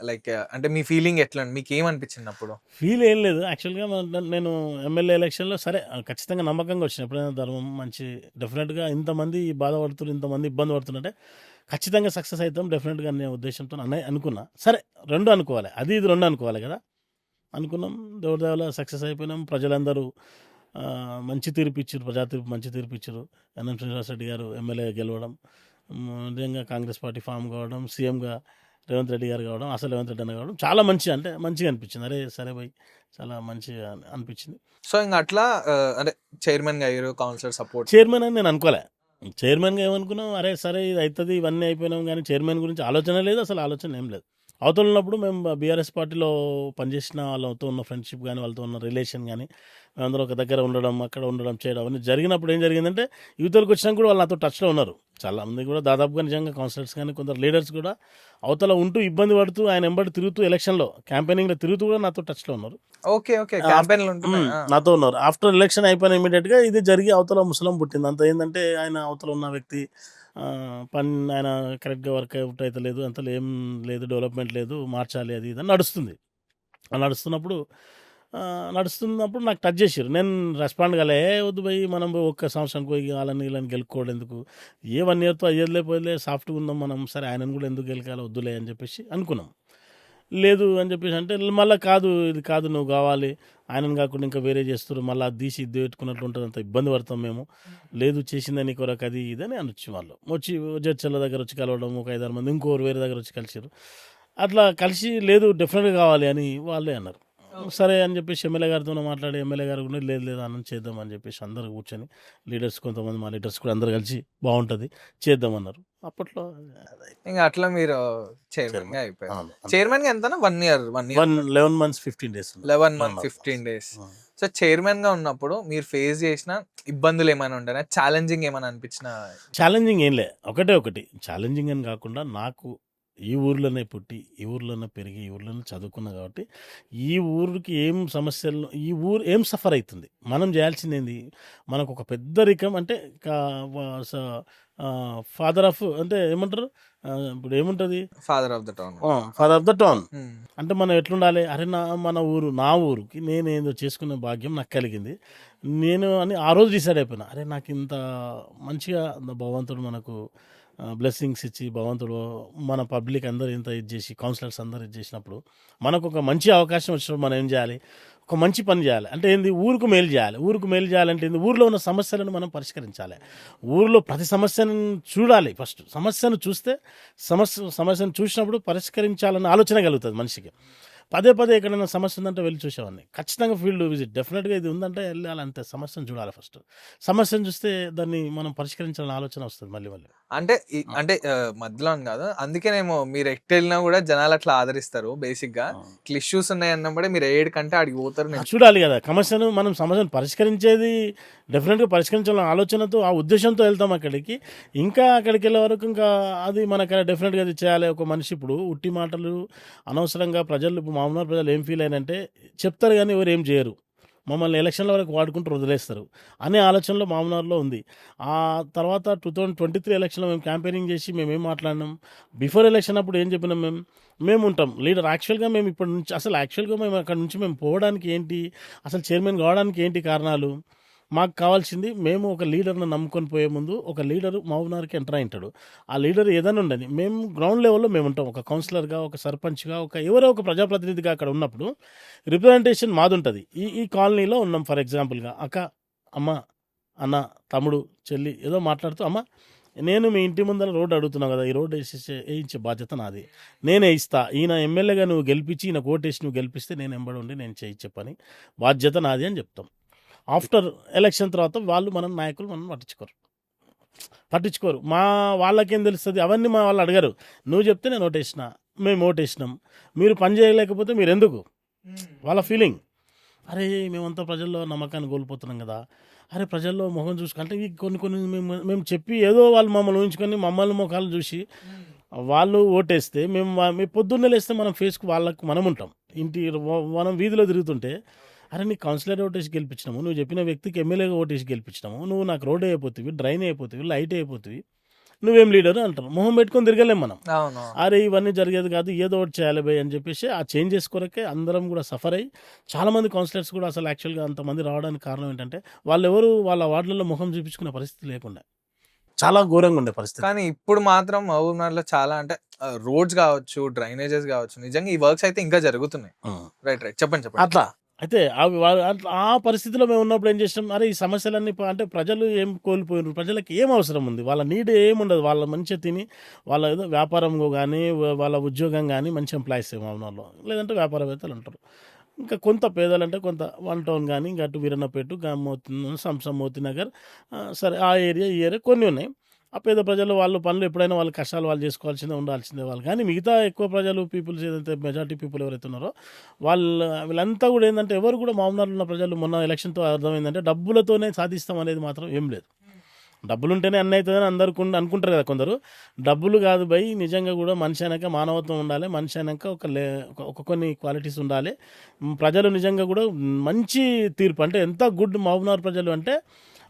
Speaker 1: లైక్ అంటే మీ ఫీలింగ్ ఎట్లా, మీకు ఏమనిపించింది అప్పుడు?
Speaker 2: ఫీల్ ఏం లేదు యాక్చువల్గా. నేను ఎమ్మెల్యే ఎలక్షన్లో సరే ఖచ్చితంగా నమ్మకంగా వచ్చిన ఎప్పుడైనా ధర్మం మంచి డెఫినెట్గా ఇంతమంది బాధపడుతున్నారు, ఇంతమంది ఇబ్బంది పడుతుంటే ఖచ్చితంగా సక్సెస్ అవుతాం డెఫినెట్గా అనే ఉద్దేశంతో అనుకున్నా. సరే రెండు అనుకోవాలి, అది ఇది రెండు అనుకోవాలి కదా. అనుకున్నాం, దేవుడి దేవల సక్సెస్ అయిపోయినాం. ప్రజలందరూ మంచి తీర్పు ఇచ్చారు, ప్రజా తీర్పు మంచి తీర్పు ఇచ్చారు. ఎన్ఎం శ్రీనివాస్ రెడ్డి గారు ఎమ్మెల్యే గెలవడం, నిజంగా కాంగ్రెస్ పార్టీ ఫామ్ కావడం, సీఎంగా రేవంత్ రెడ్డి గారు కావడం, అసలు రేవంత్ రెడ్డి అన్న కావడం చాలా అంటే మంచిగా అనిపించింది. అరే సరే భయ్ చాలా మంచిగా అనిపించింది.
Speaker 1: సో ఇంకా అట్లా అంటే చైర్మన్గా అయ్యారు, కౌన్సిలర్ సపోర్ట్.
Speaker 2: చైర్మన్ అని నేను అనుకోలే. చైర్మన్గా ఏమనుకున్నాం, అరే సరే ఇది అవుతుంది ఇవన్నీ అయిపోయినాం, కానీ చైర్మన్ గురించి ఆలోచన లేదు, అసలు ఆలోచన ఏం లేదు. అవతల ఉన్నప్పుడు మేము బీఆర్ఎస్ పార్టీలో పనిచేసిన వాళ్ళతో ఉన్న ఫ్రెండ్షిప్ కానీ, వాళ్ళతో ఉన్న రిలేషన్ కానీ, మేమందరూ ఒక దగ్గర ఉండడం, అక్కడ ఉండడం చేయడం అవన్నీ జరిగినప్పుడు ఏం జరిగిందంటే యువతలకు వచ్చినా కూడా వాళ్ళు నాతో టచ్లో ఉన్నారు. చాలామంది కూడా దాదాపుగా నిజంగా కౌన్సిలర్స్ కానీ కొందరు లీడర్స్ కూడా అవతల ఉంటూ ఇబ్బంది పడుతూ ఆయన వెంబడి తిరుగుతూ ఎలక్షన్లో క్యాంపెయినింగ్లో తిరుగుతూ కూడా నాతో టచ్లో ఉన్నారు.
Speaker 1: ఓకే. ఓకే. క్యాంపెయిన్లు
Speaker 2: నాతో ఉన్నారు. ఆఫ్టర్ ఎలక్షన్ అయిపోయిన ఇమీడియట్గా ఇది జరిగి అవతల ముసలం పుట్టింది. అంత ఏంటంటే ఆయన అవతల ఉన్న వ్యక్తి పని ఆయన కరెక్ట్గా వర్క్ అవుట్ అయితే లేదు, అంత ఏం లేదు, డెవలప్మెంట్ లేదు, మార్చాలి అది ఇది నడుస్తుంది. నడుస్తున్నప్పుడు నాకు టచ్ చేసారు. నేను రెస్పాండ్ కాలే, వద్దు పోయి మనం ఒక్క సంవత్సరానికి పోయి వాళ్ళని వీళ్ళని గెలుక్కోవడం ఎందుకు, ఏ 1 yearతో అయ్యేదిలే పోయిలే, సాఫ్ట్గా ఉందాం మనం, సరే ఆయనను కూడా ఎందుకు గెలకాలి వద్దులే అని చెప్పేసి అనుకున్నాం. లేదు అని చెప్పేసి అంటే మళ్ళీ కాదు ఇది కాదు నువ్వు కావాలి, ఆయనను కాకుండా ఇంకా వేరే చేస్తారు, మళ్ళీ అది తీసి ఇది పెట్టుకున్నట్లు ఉంటుంది, అంత ఇబ్బంది పడతాం మేము, లేదు చేసిందని కొరకు అది ఇదని అనొచ్చి వాళ్ళు వచ్చి జడ్చల దగ్గర వచ్చి కలవడం, ఒక 5-6 మంది ఇంకోరు వేరే దగ్గర వచ్చి కలిసారు. అట్లా కలిసి లేదు డెఫినెట్గా కావాలి అని వాళ్ళే అన్నారు. సరే అని చెప్పేసి ఎమ్మెల్యే గారితో మాట్లాడి ఎమ్మెల్యే గారు కూడా లేదు అన్నం చేద్దాం అని చెప్పేసి అందరూ కూర్చొని లీడర్స్ కొంతమంది మా లీడర్స్ కూడా అందరు కలిసి బాగుంటుంది చేద్దామన్నారు. అప్పట్లో
Speaker 1: ఇంకా అట్లా మీరు చైర్మన్గా అయిపోయారు. చైర్మన్గా ఎంత 1 year
Speaker 2: 11 months 15 days
Speaker 1: 11 months 15 days. So చైర్మన్గా ఉన్నప్పుడు మీరు ఫేస్ చేసిన ఇబ్బందులు ఏమైనా ఉండేనా, ఛాలెంజింగ్ ఏమైనా అనిపించిన?
Speaker 2: ఛాలెంజింగ్ ఏం లే, ఒకటి ఛాలెంజింగ్ అని కాకుండా నాకు ఈ ఊర్లోనే పుట్టి ఈ ఊర్లోనే పెరిగి ఈ ఊర్లోనే చదువుకున్నా కాబట్టి ఈ ఊరికి ఏం సమస్యలు, ఈ ఊరు ఏం సఫర్ అవుతుంది, మనం చేయాల్సింది ఏంది, మనకు ఒక పెద్ద రికం అంటే ఫాదర్ ఆఫ్ అంటే ఏమంటారు, ఇప్పుడు ఏముంటుంది,
Speaker 1: father of the town.
Speaker 2: Father of the town. అంటే మనం ఎట్లుండాలి, అరే మన ఊరు, నా ఊరుకి నేను ఏదో చేసుకునే భాగ్యం నాకు కలిగింది, నేను అని ఆ రోజు డిసైడ్ అయిపోయినా, అరే నాకు ఇంత మంచిగా భగవంతుడు మనకు బ్లెస్సింగ్స్ ఇచ్చి, భగవంతుడు మన పబ్లిక్ అందరూ ఇంత ఇది చేసి, కౌన్సిలర్స్ అందరూ ఇది చేసినప్పుడు మనకు ఒక మంచి అవకాశం వచ్చినప్పుడు మనం ఏం చేయాలి, ఒక మంచి పని చేయాలి. అంటే ఏంది, ఊరుకు మేలు చేయాలి. ఊరుకు మేలు చేయాలంటే ఏంది, ఊరిలో ఉన్న సమస్యలను మనం పరిష్కరించాలి. ఊరిలో ప్రతి సమస్యను చూడాలి. ఫస్ట్ సమస్యను చూస్తే సమస్యను చూసినప్పుడు పరిష్కరించాలన్న ఆలోచన కలుగుతుంది మనిషికి. పదే పదే ఎక్కడైనా సమస్య ఉందంటే వెళ్ళి చూసేవాడిని. ఖచ్చితంగా ఫీల్డ్ విజిట్ డెఫినెట్గా ఇది ఉందంటే వెళ్ళాలంటే సమస్యను చూడాలి. ఫస్ట్ సమస్యను చూస్తే దాన్ని మనం పరిష్కరించాలని ఆలోచన వస్తుంది మళ్ళీ మళ్ళీ.
Speaker 1: అంటే అంటే మధ్యలో అని కాదు, అందుకేనేమో మీరు ఎక్కడ వెళ్ళినా కూడా జనాలు అట్లా ఆదరిస్తారు. బేసిక్ గా ఇట్లా ఇష్యూస్ ఉన్నాయి అన్నప్పుడే మీరు ఏడు కంటే అడిగి పోతారు.
Speaker 2: చూడాలి కదా సమస్యను పరిష్కరించేది డెఫినెట్గా పరిష్కరించాలన్న ఆలోచనతో, ఆ ఉద్దేశంతో వెళ్తాం అక్కడికి. ఇంకా అక్కడికి వెళ్ళే వరకు ఇంకా అది మనకు డెఫినెట్గా అది చేయాలి. ఒక మనిషి ఇప్పుడు ఉట్టి మాటలు అనవసరంగా ప్రజలు, మామూలు ప్రజలు ఏం ఫీల్ అయినంటే చెప్తారు కానీ ఎవరు ఏం చేయరు, మమ్మల్ని ఎలక్షన్ల వరకు వాడుకుంటూ వదిలేస్తారు అనే ఆలోచనలో మామూలులో ఉంది. ఆ తర్వాత 2023 ఎలక్షన్లో మేము క్యాంపెయినింగ్ చేసి మేము ఏం మాట్లాడినాం, బిఫోర్ ఎలక్షన్ అప్పుడు ఏం చెప్పినాం, మేము ఉంటాం లీడర్. యాక్చువల్గా మేము ఇప్పటి నుంచి యాక్చువల్గా మేము అక్కడ నుంచి మేము పోవడానికి ఏంటి, అసలు చైర్మన్ కావడానికి ఏంటి కారణాలు, మాకు కావాల్సింది, మేము ఒక లీడర్ని నమ్ముకొని పోయే ముందు ఒక లీడరు మహబూబ్నగర్కి ఎంటర్ అయింటాడు. ఆ లీడర్ ఏదైనా ఉండని, మేము గ్రౌండ్ లెవెల్లో మేము ఉంటాం. ఒక కౌన్సిలర్గా, ఒక సర్పంచ్గా, ఎవరో ఒక ప్రజాప్రతినిధిగా అక్కడ ఉన్నప్పుడు రిప్రజెంటేషన్ మాది ఉంటుంది. ఈ కాలనీలో ఉన్నాం ఫర్ ఎగ్జాంపుల్గా, అక్క, అమ్మ, అన్న, తమ్ముడు, చెల్లి ఏదో మాట్లాడుతూ, అమ్మ నేను మీ ఇంటి ముందర రోడ్డు అడుగుతున్నావు కదా, ఈ రోడ్డు వేయించే బాధ్యత నాది, నేనే ఇస్తా, ఈయన ఎమ్మెల్యేగా నువ్వు గెలిపించి, ఈయన కోటేసి నువ్వు గెలిపిస్తే నేను ఎంబడి ఉండి నేను చెప్పని బాధ్యత నాది అని చెప్తాం. ఆఫ్టర్ ఎలక్షన్ తర్వాత వాళ్ళు నాయకులు మనం పట్టించుకోరు. మా వాళ్ళకేం తెలుస్తుంది, అవన్నీ మా వాళ్ళు అడగరు. నువ్వు చెప్తే నేను ఓటేసిన, మేము ఓటేసినాం, మీరు పని చేయలేకపోతే మీరు ఎందుకు, వాళ్ళ ఫీలింగ్. అరే మేమంతా ప్రజల్లో నమ్మకాన్ని కోల్పోతున్నాం కదా, అరే ప్రజల్లో మొహం చూసుకుంటే కొన్ని మేము చెప్పి ఏదో వాళ్ళు మమ్మల్ని ఊహించుకొని మమ్మల్ని ముఖాలు చూసి వాళ్ళు ఓటేస్తే మేము పొద్దున్నే లేస్తే మనం ఫేస్కు వాళ్ళకు మనం ఉంటాం. మనం వీధిలో తిరుగుతుంటే, అరే నీకు కౌన్సిలర్ ఓటేసి గెలిపించినాము, నువ్వు చెప్పిన వ్యక్తికి ఎమ్మెల్యేగా ఓటేసి గెలిపించినాము, నువ్వు నాకు రోడ్ అయిపోతుంది, డ్రైన్ అయిపోతుంది, లైట్ అయిపోతుంది, నువ్వేం లీడర్ అంటారు. మొహం పెట్టుకొని తిరగలేం మనం. అరే ఇవన్నీ జరిగేది కాదు, ఏదో ఒకటి చేయాలి భయ్ అని చెప్పేసి ఆ చేంజెస్ కొరకే అందరం కూడా సఫర్ అయ్యి, చాలామంది కౌన్సిలర్స్ కూడా అసలు యాక్చువల్గా అంతమంది రావడానికి కారణం ఏంటంటే వాళ్ళెవరు వాళ్ళ వార్డులలో ముఖం చూపించుకునే పరిస్థితి లేకుండా చాలా ఘోరంగా ఉండే పరిస్థితి.
Speaker 1: కానీ ఇప్పుడు మాత్రం మహబూబ్నగర్లో చాలా అంటే రోడ్స్ కావచ్చు, డ్రైనేజెస్ కావచ్చు, నిజంగా ఈ వర్క్స్ అయితే ఇంకా జరుగుతున్నాయి. రైట్ చెప్పండి.
Speaker 2: అట్లా అయితే ఆ పరిస్థితిలో మేము ఉన్నప్పుడు ఏం చేసినాం, అరే ఈ సమస్యలన్నీ అంటే ప్రజలు ఏం కోల్పోయినారు, ప్రజలకు ఏం అవసరం ఉంది, వాళ్ళ నీడ్ ఏముండదు, వాళ్ళ మంచిగా తిని వాళ్ళ ఏదో వ్యాపారం కానీ వాళ్ళ ఉద్యోగం కానీ మంచి ఎంప్లాయీస్ ఏమన్నా, లేదంటే వ్యాపారవేత్తలు ఉంటారు. ఇంకా కొంత పేదలంటే కొంత 1 టౌన్ కానీ ఇంకా అటు వీరన్నపేట, సంసం, మోతీనగర్, సరే ఆ ఏరియా ఈ ఏరియా కొన్ని ఉన్నాయి. ఆ పేద ప్రజలు వాళ్ళు పనులు ఎప్పుడైనా వాళ్ళ కష్టాలు వాళ్ళు చేసుకోవాల్సిందే, ఉండాల్సిందే వాళ్ళు. కానీ మిగతా ఎక్కువ ప్రజలు పీపుల్స్ ఏదైతే మెజార్టీ పీపుల్ ఎవరైతే ఉన్నారో వీళ్ళంతా కూడా ఏంటంటే, ఎవరు కూడా మామూలు ఉన్న ప్రజలు మొన్న ఎలక్షన్తో అర్థమైందంటే డబ్బులతోనే సాధిస్తాం అనేది మాత్రం ఏం లేదు. డబ్బులు ఉంటేనే అన్నీ అవుతుందని అందరు అనుకుంటారు కదా కొందరు. డబ్బులు కాదు భయ్, నిజంగా కూడా మనిషి అయినాక మానవత్వం ఉండాలి, మనిషి అయినాక ఒక కొన్ని క్వాలిటీస్ ఉండాలి. ప్రజలు నిజంగా కూడా మంచి తీర్పు, అంటే ఎంత గుడ్ మహబూబ్నగర్ ప్రజలు అంటే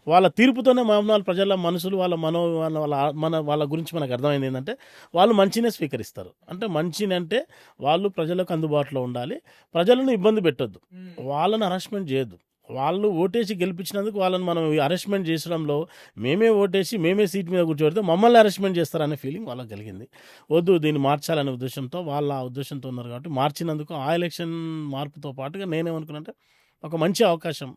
Speaker 2: వాళ్ళ తీర్పుతోనే మహబూబ్నగర్ ప్రజల మనసులు వాళ్ళ గురించి మనకు అర్థమైంది ఏంటంటే, వాళ్ళు మంచినే స్వీకరిస్తారు. అంటే మంచిని అంటే వాళ్ళు ప్రజలకు అందుబాటులో ఉండాలి, ప్రజలను ఇబ్బంది పెట్టొద్దు, వాళ్ళని హరాస్మెంట్ చేయొద్దు. వాళ్ళు ఓటేసి గెలిపించినందుకు వాళ్ళని మనం అరెస్ట్మెంట్ చేసడంలో, మేమే ఓటేసి మేమే సీట్ మీద కూర్చోబెడితే మమ్మల్ని అరెస్ట్మెంట్ చేస్తారనే ఫీలింగ్ వాళ్ళకి కలిగింది. వద్దు దీన్ని మార్చాలనే ఉద్దేశంతో వాళ్ళ ఆ ఉద్దేశంతో ఉన్నారు కాబట్టి మార్చినందుకు ఆ ఎలక్షన్ మార్పుతో పాటుగా నేనేమనుకున్నానంటే, ఒక మంచి అవకాశం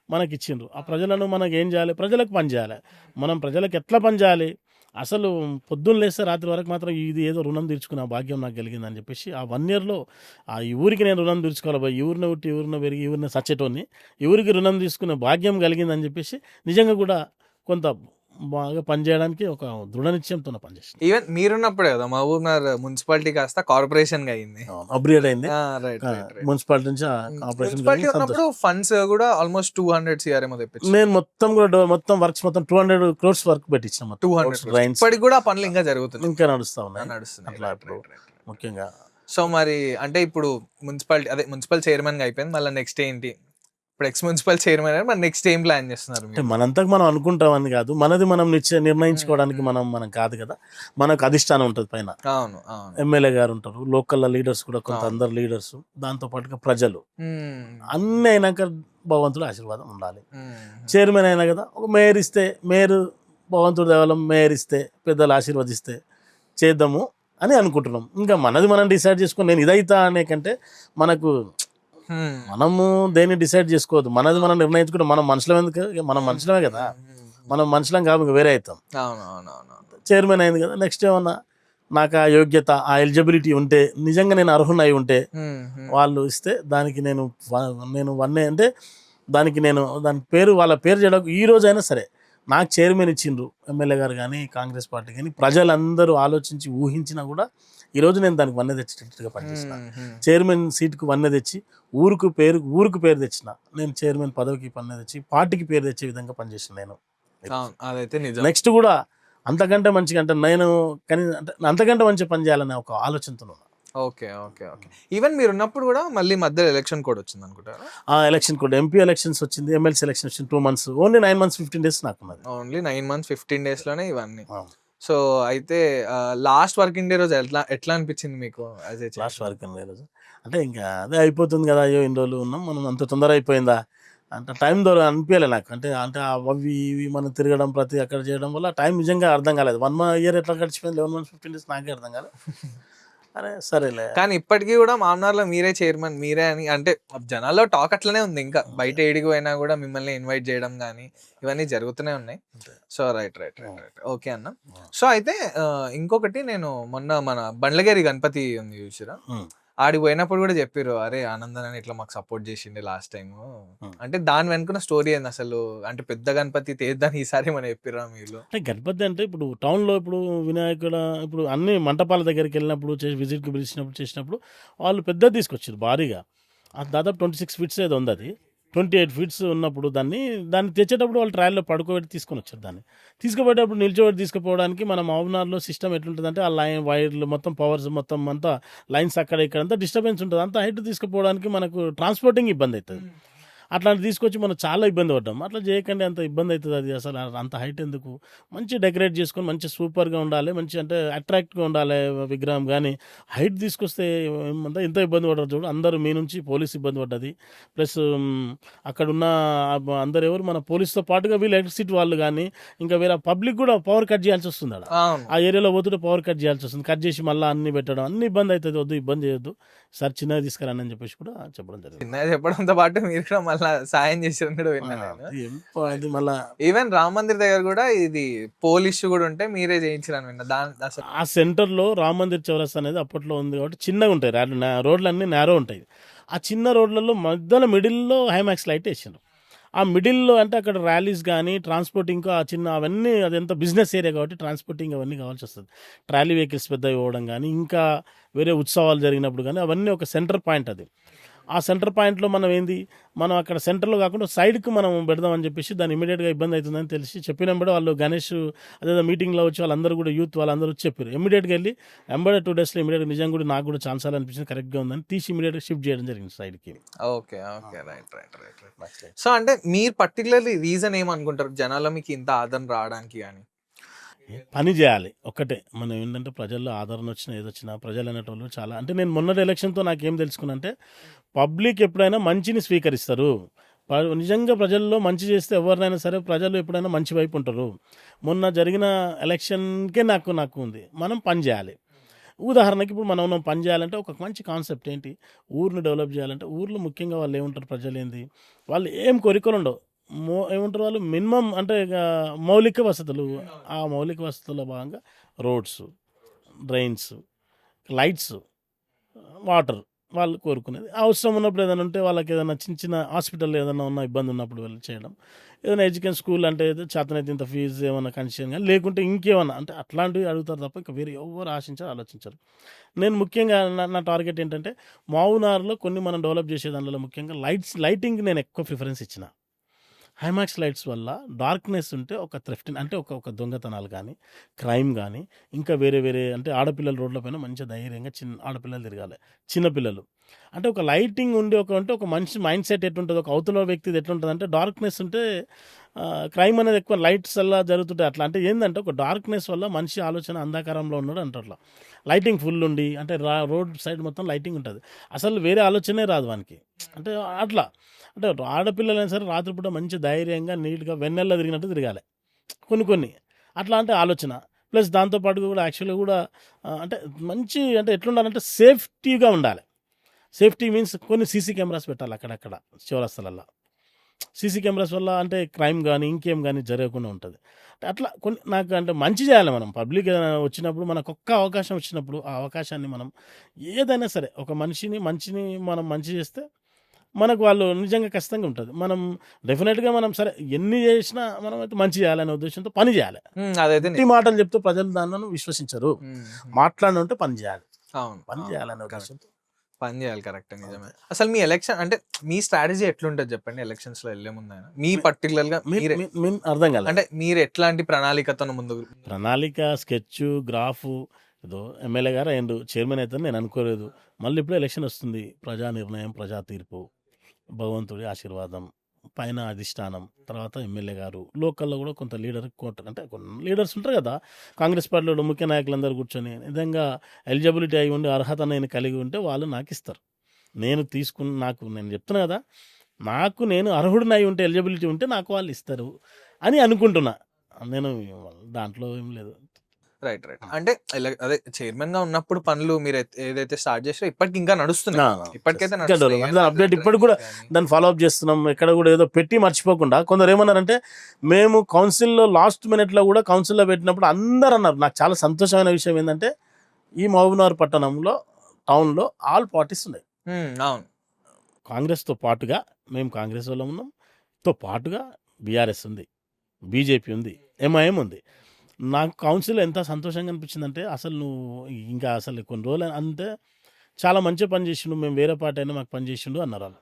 Speaker 2: మనకి ఇచ్చిండ్రు. ఆ ప్రజలను మనకి ఏం చేయాలి, ప్రజలకు పని చేయాలి. మనం ప్రజలకు ఎట్లా పని చేయాలి, అసలు పొద్దున్న లేస్తే రాత్రి వరకు మాత్రం ఇది ఏదో రుణం తీర్చుకునే భాగ్యం నాకు కలిగిందని చెప్పేసి ఆ 1 ఇయర్లో ఈ ఊరికి నేను రుణం తీర్చుకోవాలి, ఈ ఊరిని ఉట్టి ఊరిని పెరిగి ఊరిని సచ్చేటోని ఈ ఊరికి రుణం తీసుకునే భాగ్యం కలిగిందని చెప్పేసి నిజంగా కూడా కొంత బాగా పనిచేయడానికి ఒక దృఢ నిశ్చయంతో పనిచేసింది.
Speaker 1: ఈవెన్ మీరున్నప్పుడే కదా మహబూబ్నగర్ మున్సిపాలిటీ కాస్త కార్పొరేషన్ గా అయింది,
Speaker 2: అప్గ్రేడ్ అయింది. మున్సిపాలిటీ నుంచి
Speaker 1: ఫండ్స్ కూడా ఆల్మోస్ట్ 200 CR ఏమో తెప్పించాను
Speaker 2: నేను. మొత్తం వర్క్స్ మొత్తం 200 crores వర్క్ పెట్టించాం.
Speaker 1: 200 ఇప్పటికి కూడా పనులు ఇంకా జరుగుతుంది,
Speaker 2: ఇంకా నడుస్తా ఉన్నాయి ముఖ్యంగా.
Speaker 1: సో మరి అంటే ఇప్పుడు మున్సిపల్ చైర్మన్ గా అయిపోయింది, మళ్ళీ నెక్స్ట్ ఏంటి? ఇప్పుడు ఎక్స్ మున్సిపల్ చైర్మన్ అని మరి నెక్స్ట్ ఏం ప్లాన్ చేస్తున్నారు
Speaker 2: అంటే
Speaker 1: మీరు?
Speaker 2: మనంతకు మనం అనుకుంటామని కాదు, మనది మనం నిర్ణయించుకోవడానికి మనం కాదు కదా, మనకు అధిష్టానం ఉంటుంది పైన.
Speaker 1: అవును, అవును.
Speaker 2: ఎమ్మెల్యే గారు ఉంటారు, లోకల్ లీడర్స్ కూడా కొంత
Speaker 1: అవును.
Speaker 2: అందరు లీడర్స్, దాంతో పాటుగా ప్రజలు,
Speaker 1: మ్మ్.
Speaker 2: అన్నీ అయినాక భగవంతుడు ఆశీర్వాదం ఉండాలి.
Speaker 1: మ్మ్.
Speaker 2: చైర్మన్ అయినా కదా, ఒక మేయర్ ఇస్తే, మేయర్ భగవంతుడు దేవాలం మేయర్ ఇస్తే, పెద్దలు ఆశీర్వదిస్తే చేద్దాము అని అనుకుంటున్నాం. ఇంకా మనది మనం డిసైడ్ చేసుకొని నేను ఇదైతా అనే కంటే మనకు
Speaker 1: మ్మ్.
Speaker 2: మనము దేన్ని డిసైడ్ చేసుకోవద్దు, మనది మనం నిర్ణయించుకుంటే మనం మనుషులం ఎందుకు, మనం మనుషులమే కదా, మనం మనుషులం కాదు ఇంకా వేరే అవుతాం.
Speaker 1: అవును, అవును, అవును.
Speaker 2: చైర్మన్ అయింది కదా, నెక్స్ట్ ఏమన్నా నాకు ఆ యోగ్యత ఆ ఎలిజిబిలిటీ ఉంటే, నిజంగా నేను అర్హుని అయి ఉంటే
Speaker 1: మ్మ్. మ్మ్.
Speaker 2: వాళ్ళు ఇస్తే దానికి నేను వన్నే అంటే దానికి నేను దాని పేరు వాళ్ళ పేరు చేయడానికి ఈ రోజైనా సరే నాకు చైర్మన్ ఇచ్చిండ్రు ఎమ్మెల్యే గారు కానీ కాంగ్రెస్ పార్టీ కానీ, ప్రజలందరూ ఆలోచించి ఊహించినా కూడా ఈరోజు నేను దానికి వన్నె తెచ్చేటట్టుగా పనిచేసిన.
Speaker 1: మ్మ్.
Speaker 2: చైర్మన్ సీట్కు వన్నె తెచ్చి ఊరుకు పేరు తెచ్చిన నేను, చైర్మన్ పదవికి వన్నె తెచ్చి పార్టీకి పేరు తెచ్చే విధంగా పనిచేసిన నేను.
Speaker 1: అవును, అదైతే నిజం.
Speaker 2: నెక్స్ట్ కూడా అంతకంటే మంచిగా, అంటే నేను కానీ అంటే అంతకంటే మంచి పని చేయాలనే ఒక ఆలోచనతో ఉన్నా.
Speaker 1: Okay, okay, okay. ఈవెన్ మీరు ఉన్నప్పుడు కూడా మళ్ళీ మధ్యలో ఎలక్షన్ కోడ్ వచ్చింది అనుకుంటారా?
Speaker 2: ఆ ఎలక్షన్ కూడా ఎంపీ ఎలక్షన్స్ వచ్చింది, ఎమ్మెల్సీ ఎలక్షన్ వచ్చింది, 2 months, ఓన్లీ 9 months 15 days నాకు ఉన్నది.
Speaker 1: ఓన్లీ 9 months 15 days లోనే ఇవన్నీ.
Speaker 2: ఆ,
Speaker 1: సో అయితే లాస్ట్ వర్కింగ్ డే రోజు ఎట్లా ఎట్లా అనిపించింది మీకు?
Speaker 2: లాస్ట్ వరకు రోజు అంటే ఇంకా అదే అయిపోతుంది కదా, అయ్యో ఇన్ని రోజులు ఉన్నాం మనం, అంత తొందర అయిపోయిందా అంటే టైం ద్వారా అనిపించలే నాకు. అంటే అంటే అవి ఇవి మనం తిరగడం ప్రతి అక్కడ చేయడం వల్ల టైం నిజంగా అర్థం కాలేదు. 1 year ఎట్లా గడిచిపోయింది, 11 months 15 days నాకే అర్థం కాలేదు. అరే సరేలే.
Speaker 1: కానీ ఇప్పటికీ కూడా మామనార్లో మీరే చైర్మన్ మీరే అని అంటే జనాల్లో టాక్ అట్లనే ఉంది. ఇంకా బయట ఏడికి పోయినా కూడా మిమ్మల్ని ఇన్వైట్ చేయడం కానీ ఇవన్నీ జరుగుతూనే ఉన్నాయి. సో రైట్ ఓకే అన్న. సో అయితే ఇంకొకటి, నేను మొన్న మన బండ్లగేరి గణపతి ఉంది చూసిరా, ఆడికి పోయినప్పుడు కూడా చెప్పారు, అరే ఆనందన్ అని ఇట్లా మాకు సపోర్ట్ చేసిండే లాస్ట్ టైం. అంటే దాని వెనుకున్న స్టోరీ ఏంది అసలు? అంటే పెద్ద గణపతి తేద్దాని ఈసారి మనం చెప్పిరా మీరు?
Speaker 2: అంటే గణపతి అంటే ఇప్పుడు టౌన్లో ఇప్పుడు వినాయకుడు ఇప్పుడు అన్ని మంటపాల దగ్గరికి వెళ్ళినప్పుడు విజిట్కి పిలిచినప్పుడు చేసినప్పుడు వాళ్ళు పెద్దది తీసుకొచ్చారు భారీగా, అది దాదాపు 26 feet ఏదో ఉంది, అది 28 feet ఉన్నప్పుడు దాన్ని తెచ్చేటప్పుడు వాళ్ళు ట్రయల్లో పడుకోబెట్టి తీసుకొని వచ్చారు. దాన్ని తీసుకుపోయేటప్పుడు నిల్చోబెట్టి తీసుకుపోవడానికి మన మామనార్లో సిస్టమ్ ఎట్లుంటుందంటే ఆ లైన్ వైర్లు మొత్తం పవర్స్ మొత్తం అంతా లైన్స్ అక్కడ ఇక్కడ అంతా డిస్టర్బెన్స్ ఉంటుంది, అంత హైట్ తీసుకుపోవడానికి మనకు ట్రాన్స్పోర్టింగ్ ఇబ్బంది అవుతుంది. అట్లాంటి తీసుకొచ్చి మనం చాలా ఇబ్బంది పడ్డాం. అట్లా చేయకండి, అంత ఇబ్బంది అవుతుంది, అది అసలు అంత హైట్ ఎందుకు, మంచి డెకరేట్ చేసుకొని మంచి సూపర్గా ఉండాలి, మంచి అంటే అట్రాక్ట్గా ఉండాలి విగ్రహం. కానీ హైట్ తీసుకొస్తే ఏమంతా ఎంత ఇబ్బంది పడ్డారు చూడు, అందరూ మీ నుంచి పోలీస్ ఇబ్బంది పడ్డది, ప్లస్ అక్కడున్న అందరు ఎవరు మన పోలీస్తో పాటుగా వీళ్ళు ఎలక్ట్రిసిటీ వాళ్ళు కానీ ఇంకా వేరే పబ్లిక్ కూడా పవర్ కట్ చేయాల్సి వస్తుంది. అక్కడ ఆ ఏరియాలో పోతుంటే పవర్ కట్ చేయాల్సి వస్తుంది, కట్ చేసి మళ్ళీ అన్ని పెట్టడం, అన్ని ఇబ్బంది అవుతుంది, వద్దు ఇబ్బంది చేయొద్దు సార్, చిన్నగా తీసుకురాని అని చెప్పేసి కూడా చెప్పడం జరిగింది.
Speaker 1: చిన్నగా చెప్పడంతో పాటు మీరు కూడా మళ్ళీ సాయం చేసిన కూడా విన్నాను.
Speaker 2: మళ్ళీ
Speaker 1: ఈవెన్ రామ మందిర్ దగ్గర కూడా ఇది పోలీసు కూడా ఉంటే మీరే చేయించారని విన్నా. అసలు
Speaker 2: ఆ సెంటర్లో రామ మందిర్ చౌరస్తా అనేది అప్పట్లో ఉంది కాబట్టి చిన్నగా ఉంటాయి రోడ్లు అన్నీ నేరో ఉంటాయి. ఆ చిన్న రోడ్లలో మిడిల్లో హైమాక్స్ లైట్ వేసారు. ఆ మిడిల్లో అంటే అక్కడ ర్యాలీస్ కానీ ట్రాన్స్పోర్టింగ్ ఆ చిన్న అవన్నీ, అదంతా బిజినెస్ ఏరియా కాబట్టి ట్రాన్స్పోర్టింగ్ అవన్నీ కావాల్సి వస్తుంది. ట్రాలీ వెహికల్స్ పెద్దవి ఇవ్వడం కానీ ఇంకా వేరే ఉత్సవాలు జరిగినప్పుడు కానీ అవన్నీ ఒక సెంటర్ పాయింట్. అది ఆ సెంటర్ పాయింట్లో మనం అక్కడ సెంటర్లో కాకుండా సైడ్కి మనం పెడదామని చెప్పేసి దాన్ని ఇమీడియట్గా ఇబ్బంది అవుతుందని తెలిసి చెప్పినప్పుడు వాళ్ళు గణేష్ అదే మీటింగ్లో వచ్చి వాళ్ళందరూ కూడా యూత్ వాళ్ళందరూ వచ్చి చెప్పారు. ఇమీడియట్గా వెళ్ళి 2 daysలో ఇమీడియట్గా నిజంగా కూడా నాకు కూడా ఛాన్స్ అనిపించింది, కరెక్ట్గా ఉందని తీసి ఇమీడియట్గా షిఫ్ట్ చేయడం జరిగింది సైడ్కి.
Speaker 1: Okay right. సో అంటే మీరు పర్టికులర్లీ రీజన్ ఏమనుకుంటారు జనాల్లో మీకు ఇంత ఆదరణ రావడానికి? కానీ
Speaker 2: పని చేయాలి ఒక్కటే, మనం ఏంటంటే ప్రజల్లో ఆదరణ వచ్చినా ఏదొచ్చినా ప్రజలు అనేటోళ్ళు చాలా, అంటే నేను మొన్నటి ఎలక్షన్తో నాకేం తెలుసుకున్నా అంటే పబ్లిక్ ఎప్పుడైనా మంచిని స్వీకరిస్తారు, నిజంగా ప్రజల్లో మంచి చేస్తే ఎవరినైనా సరే ప్రజలు ఎప్పుడైనా మంచి వైపు ఉంటారు. మొన్న జరిగిన ఎలక్షన్కే నాకు ఉంది, మనం పని చేయాలి. ఉదాహరణకి ఇప్పుడు మనం పని చేయాలంటే ఒక మంచి కాన్సెప్ట్ ఏంటి, ఊరిని డెవలప్ చేయాలంటే ఊర్లో ముఖ్యంగా వాళ్ళు ఏముంటారు, ప్రజలు ఏంది, వాళ్ళు ఏం కోరికలు ఉండవు, ఏమంటారు వాళ్ళు మినిమం అంటే మౌలిక వసతులు. ఆ మౌలిక వసతుల్లో భాగంగా రోడ్స్, డ్రైన్స్, లైట్స్, వాటర్ వాళ్ళు కోరుకునేది. అవసరం ఉన్నప్పుడు ఏదైనా ఉంటే వాళ్ళకి ఏదైనా చిన్న హాస్పిటల్ ఏదైనా ఉన్న ఇబ్బంది ఉన్నప్పుడు వెళ్ళి చేయడం, ఏదైనా ఎడ్యుకేషన్ స్కూల్ అంటే చేతనైతే ఇంత ఫీజు ఏమైనా కన్సెషన్ కానీ లేకుంటే ఇంకేమన్నా అంటే అట్లాంటివి అడుగుతారు తప్ప ఇంకా వేరే ఎవరు ఆలోచించరు. నేను ముఖ్యంగా నా టార్గెట్ ఏంటంటే మావునార్లో కొన్ని మనం డెవలప్ చేసే దానిలో ముఖ్యంగా లైటింగ్ నేను ఎక్కువ ప్రిఫరెన్స్ ఇచ్చిన. హైమాక్స్ లైట్స్ వల్ల డార్క్నెస్ ఉంటే ఒక థ్రెఫ్ట్ అంటే ఒక దొంగతనాలు కానీ క్రైమ్ కానీ ఇంకా వేరే అంటే ఆడపిల్లల రోడ్ల పైన మంచిగా ధైర్యంగా ఆడపిల్లలు తిరగాలి, చిన్నపిల్లలు అంటే ఒక లైటింగ్ ఉండి ఒక మనిషి మైండ్ సెట్ ఎట్లుంటుంది, ఒక అవతల వ్యక్తిది ఎట్లుంటుంది అంటే డార్క్నెస్ ఉంటే క్రైమ్ అనేది ఎక్కువ లైట్స్ అలా జరుగుతుంటాయి. అట్లా అంటే ఏంటంటే ఒక డార్క్నెస్ వల్ల మనిషి ఆలోచన అంధకారంలో ఉన్నాడు అంటే అట్లా లైటింగ్ ఫుల్ ఉండి అంటే రోడ్ సైడ్ మొత్తం లైటింగ్ ఉంటుంది, అసలు వేరే ఆలోచనే రాదు వానికి. అంటే అట్లా అంటే ఆడపిల్లలైనా సరే రాత్రిపూట మంచి ధైర్యంగా నీట్గా వెన్నెల్లో తిరిగినట్టు తిరగాలి కొన్ని అట్లా అంటే ఆలోచన. ప్లస్ దాంతోపాటు కూడా యాక్చువల్గా కూడా అంటే మంచి అంటే ఎట్లుండాలంటే సేఫ్టీగా ఉండాలి. సేఫ్టీ మీన్స్ కొన్ని సీసీ కెమెరాస్ పెట్టాలి అక్కడక్కడ చౌరస్తాలల్లో. సీసీ కెమెరాస్ వల్ల అంటే క్రైమ్ కానీ ఇంకేం కానీ జరగకుండా ఉంటుంది. అట్లా కొన్ని నాకు అంటే మంచి చేయాలి మనం. పబ్లిక్ వచ్చినప్పుడు మనకు ఒక్క అవకాశం వచ్చినప్పుడు ఆ అవకాశాన్ని మనం ఏదైనా సరే ఒక మంచిని మనం మంచి చేస్తే మనకు వాళ్ళు నిజంగా ఖచ్చితంగా ఉంటుంది. మనం డెఫినెట్గా మనం సరే ఎన్ని చేసినా మనం అయితే మంచి చేయాలనే ఉద్దేశంతో పని చేయాలి.
Speaker 1: అదైతే
Speaker 2: ఈ మాటలు చెప్తూ ప్రజలు దాన్ని విశ్వసించరు. మాట్లాడి ఉంటే పని చేయాలి,
Speaker 1: అవును
Speaker 2: పని చేయాలనే ఉద్దేశంతో
Speaker 1: పని చేయాలి. కరెక్ట్, నిజమే. అసలు మీ ఎలక్షన్ అంటే మీ స్ట్రాటజీ ఎట్లుంటుంది చెప్పండి ఎలక్షన్స్ లో వెళ్ళే ముందు? మీ పర్టికులర్ గా
Speaker 2: అర్థం కాలేదు
Speaker 1: అంటే మీరు ఎట్లాంటి ప్రణాళికతో ముందు?
Speaker 2: ప్రణాళిక స్కెచ్ గ్రాఫ్ ఏదో ఎమ్మెల్యే గారు అండ్ చైర్మన్ అయితే నేను అనుకోలేదు. మళ్ళీ ఇప్పుడు ఎలక్షన్ వస్తుంది, ప్రజా నిర్ణయం ప్రజా తీర్పు, భగవంతుడి ఆశీర్వాదం, పైన అధిష్టానం, తర్వాత ఎమ్మెల్యే గారు, లోకల్లో కూడా కొంత అంటే కొన్ని లీడర్స్ ఉంటారు కదా కాంగ్రెస్ పార్టీలో ముఖ్య నాయకులందరూ కూర్చొని నిజంగా ఎలిజిబిలిటీ అయి ఉండి అర్హత నేను కలిగి ఉంటే వాళ్ళు నాకు ఇస్తారు. నేను చెప్తున్నా కదా, నేను అర్హుడిని అయి ఉంటే ఎలిజిబిలిటీ ఉంటే నాకు వాళ్ళు ఇస్తారు అని అనుకుంటున్నా. నేను దాంట్లో ఏం లేదు.
Speaker 1: రైట్. అంటే అదే చైర్మన్ గా ఉన్నప్పుడు పనులు మీరు ఏదైతే స్టార్ట్ చేసారో ఇప్పటికి ఇంకా నడుస్తున్నాయి. ఇప్పటికైతే
Speaker 2: అప్డేట్ ఇప్పటికి కూడా దాన్ని ఫాలో అప్ చేస్తున్నాం. ఎక్కడ కూడా ఏదో పెట్టి మర్చిపోకుండా. కొందరు ఏమన్నారంటే మేము కౌన్సిల్లో లాస్ట్ మినిట్లో కూడా కౌన్సిల్లో పెట్టినప్పుడు అందరూ అన్నారు. నాకు చాలా సంతోషమైన విషయం ఏంటంటే ఈ మహబూబ్నగర్ పట్టణంలో టౌన్లో ఆల్ పార్టీస్ ఉన్నాయి.
Speaker 1: అవును,
Speaker 2: కాంగ్రెస్తో పాటుగా మేము కాంగ్రెస్ వాళ్ళం ఉన్నాం, తో పాటుగా బీఆర్ఎస్ ఉంది, బీజేపీ ఉంది, ఎంఐఎం ఉంది. నాకు కౌన్సిల్ ఎంత సంతోషంగా అనిపించిందంటే అసలు ఇంకా కొన్ని రోజులు అంతే చాలా మంచిగా పని చేసిండు, మేము వేరే పార్టీ అయినా మాకు పని చేసిండు అన్నారు వాళ్ళు.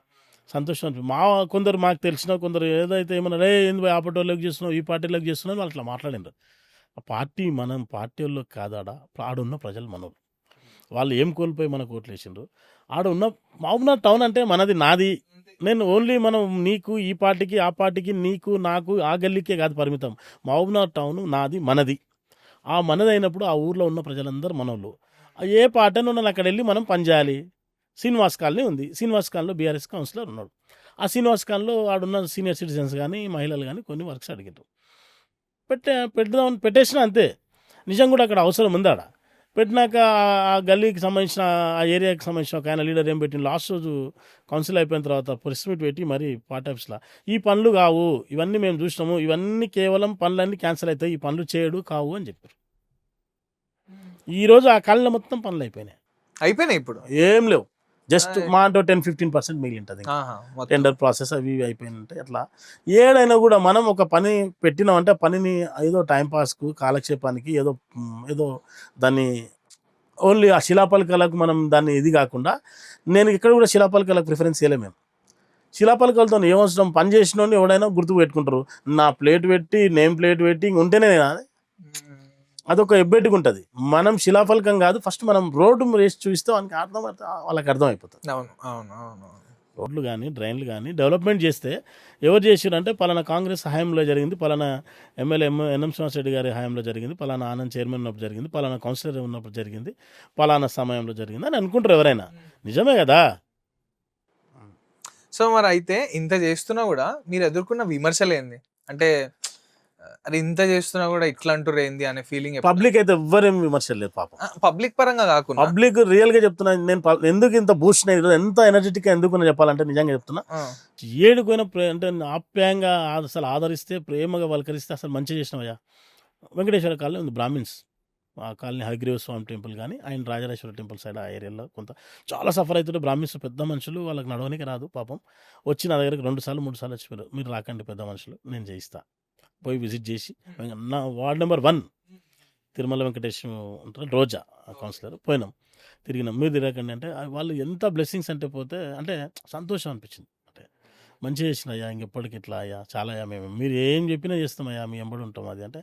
Speaker 2: సంతోషం అనిపించింది. కొందరు మాకు తెలిసిన కొందరు ఏదైతే ఏమన్నా ఏంది ఆ పార్టీలోకి చేస్తున్నావు ఈ పార్టీలోకి చేస్తున్నావు వాళ్ళు అట్లా మాట్లాడినారు. ఆ పార్టీ మనం పార్టీ వాళ్ళకి కాదాడ ఆడున్న ప్రజలు మనోళ్ళు, వాళ్ళు ఏం కోల్పోయి మనకు ఓట్లు వేసిండ్రు. ఆడున్న మహబూబ్నగర్ టౌన్ అంటే నాది. నేను ఓన్లీ నీకు ఈ పార్టీకి ఆ పార్టీకి నీకు నాకు ఆ గల్లీకే కాదు పరిమితం. మహబూబ్నగర్ టౌన్ నాది మనది. ఆ మనది అయినప్పుడు ఆ ఊర్లో ఉన్న ప్రజలందరూ మనోళ్ళు. ఏ పార్టీ ఉన్న అక్కడ వెళ్ళి మనం పనిచేయాలి. శ్రీనివాస్ కాలనీ ఉంది, శ్రీనివాస్ కాలనీలో బీఆర్ఎస్ కౌన్సిలర్ ఉన్నాడు. ఆ శ్రీనివాస్ కాలనీలో ఆడున్న సీనియర్ సిటిజన్స్ కానీ మహిళలు కానీ కొన్ని వర్క్స్ అడిగారు, పెట్టేసిన అంతే. నిజం కూడా అక్కడ అవసరం ఉంది. ఆడ పెట్టినాక ఆ గల్లీకి సంబంధించిన ఆ ఏరియాకి సంబంధించిన ఒక ఆయన లీడర్ ఏం పెట్టింది, లాస్ట్ రోజు కౌన్సిల్ అయిపోయిన తర్వాత ప్రెస్ మీట్ పెట్టి మరి పార్టీ ఆఫీస్లో ఈ పనులు కావు, ఇవన్నీ మేము చూసినాము, ఇవన్నీ కేవలం పనులన్నీ క్యాన్సిల్ అవుతాయి, ఈ పనులు చేయడు కావు అని చెప్పారు. ఈరోజు ఆ కాలంలో మొత్తం పనులు అయిపోయినాయి. ఇప్పుడు ఏం లేవు, జస్ట్ మా అంటే 10-15% మిగిలి ఉంటుంది. టెండర్ ప్రాసెస్ అవి అయిపోయినాయి. అట్లా ఏడైనా కూడా మనం ఒక పని పెట్టినామంటే పనిని ఏదో టైంపాస్కు కాలక్షేపానికి ఏదో దాన్ని ఓన్లీ ఆ శిలాపలకలకు మనం దాన్ని ఇది కాకుండా, నేను ఇక్కడ కూడా శిలాపలకలకు ప్రిఫరెన్స్ చేయలేము. మేము శిలాపలకలతో ఏమవసరం, పని చేసిన ఎవడైనా గుర్తు పెట్టుకుంటారు. నా ప్లేట్ పెట్టి నేమ్ ప్లేట్ పెట్టి ఉంటేనే అదొక ఎబ్బెట్టుగా ఉంటుంది. మనం శిలాఫలకం కాదు, ఫస్ట్ మనం రోడ్డు వేసి చూస్తే వాళ్ళకి అర్థమైపోతుంది. రోడ్లు కానీ డ్రైన్లు కానీ డెవలప్మెంట్ చేస్తే ఎవరు చేసారంటే పలానా కాంగ్రెస్ హయాంలో జరిగింది, పలానా ఎమ్మెల్యే ఎన్ఎం శ్రీనివాసరెడ్డి గారి హయాంలో జరిగింది, పలానా ఆనంద్ చైర్మన్ ఉన్నప్పుడు జరిగింది, పలానా కౌన్సిలర్ ఉన్నప్పుడు జరిగింది, పలానా సమయంలో జరిగింది అని అనుకుంటారు ఎవరైనా. నిజమే కదా.
Speaker 1: సో మరి అయితే ఇంత చేస్తున్నా కూడా మీరు ఎదుర్కొన్న విమర్శలు ఏంది? అంటే అది ఇంత చేస్తున్నా కూడా ఇట్లా అంటారు ఏంది అనే ఫీలింగ్?
Speaker 2: పబ్లిక్ అయితే ఎవ్వరేం విమర్శలు లేదు పాపం.
Speaker 1: పబ్లిక్ పరంగా కాకుండా
Speaker 2: పబ్లిక్ రియల్ గా చెప్తున్నా, నేను ఎందుకు ఇంత బూస్ట్ ఎంత ఎనర్జెటిక్ గా ఎందుకు చెప్పాలంటే నిజంగా చెప్తున్నా, ఏడుకోయిన అంటే ఆప్యాయంగా అసలు ఆదరిస్తే ప్రేమగా వల్కరిస్తే అసలు మంచిగా చేసినవయ్యా. వెంకటేశ్వర కాలనీ ఉంది, బ్రాహ్మిన్స్ ఆ కాలనీ, హరిగ్రీవ స్వామి టెంపుల్ కానీ ఆయన రాజరాజేశ్వర టెంపుల్ సైడ్ ఆ ఏరియాలో కొంత చాలా సఫర్ అవుతుంటే బ్రాహ్మిన్స్ పెద్ద మనుషులు, వాళ్ళకి నడవనికి రాదు పాపం. వచ్చి నా దగ్గరికి 2 సార్లు 3 సార్లు వచ్చిపోయారు, మీరు రాకండి పెద్ద మనుషులు నేను చేయిస్తా. పోయి విజిట్ చేసి నా వార్డ్ నెంబర్ 1 తిరుమల వెంకటేశ్వర ఉంటారు, రోజా కౌన్సిలర్, పోయినాం తిరిగినాం. మీరు తిరగకండి అంటే వాళ్ళు ఎంత బ్లెస్సింగ్స్ అంటే పోతే అంటే సంతోషం అనిపించింది. అంటే మంచిగా చేసినయ్యా, ఇంకెప్పటికి ఇట్లా అయ్యా, చాలా అయ్యా, మీరు ఏం చెప్పినా చేస్తామయ్యా, మీ ఎంబడి ఉంటాం. అది అంటే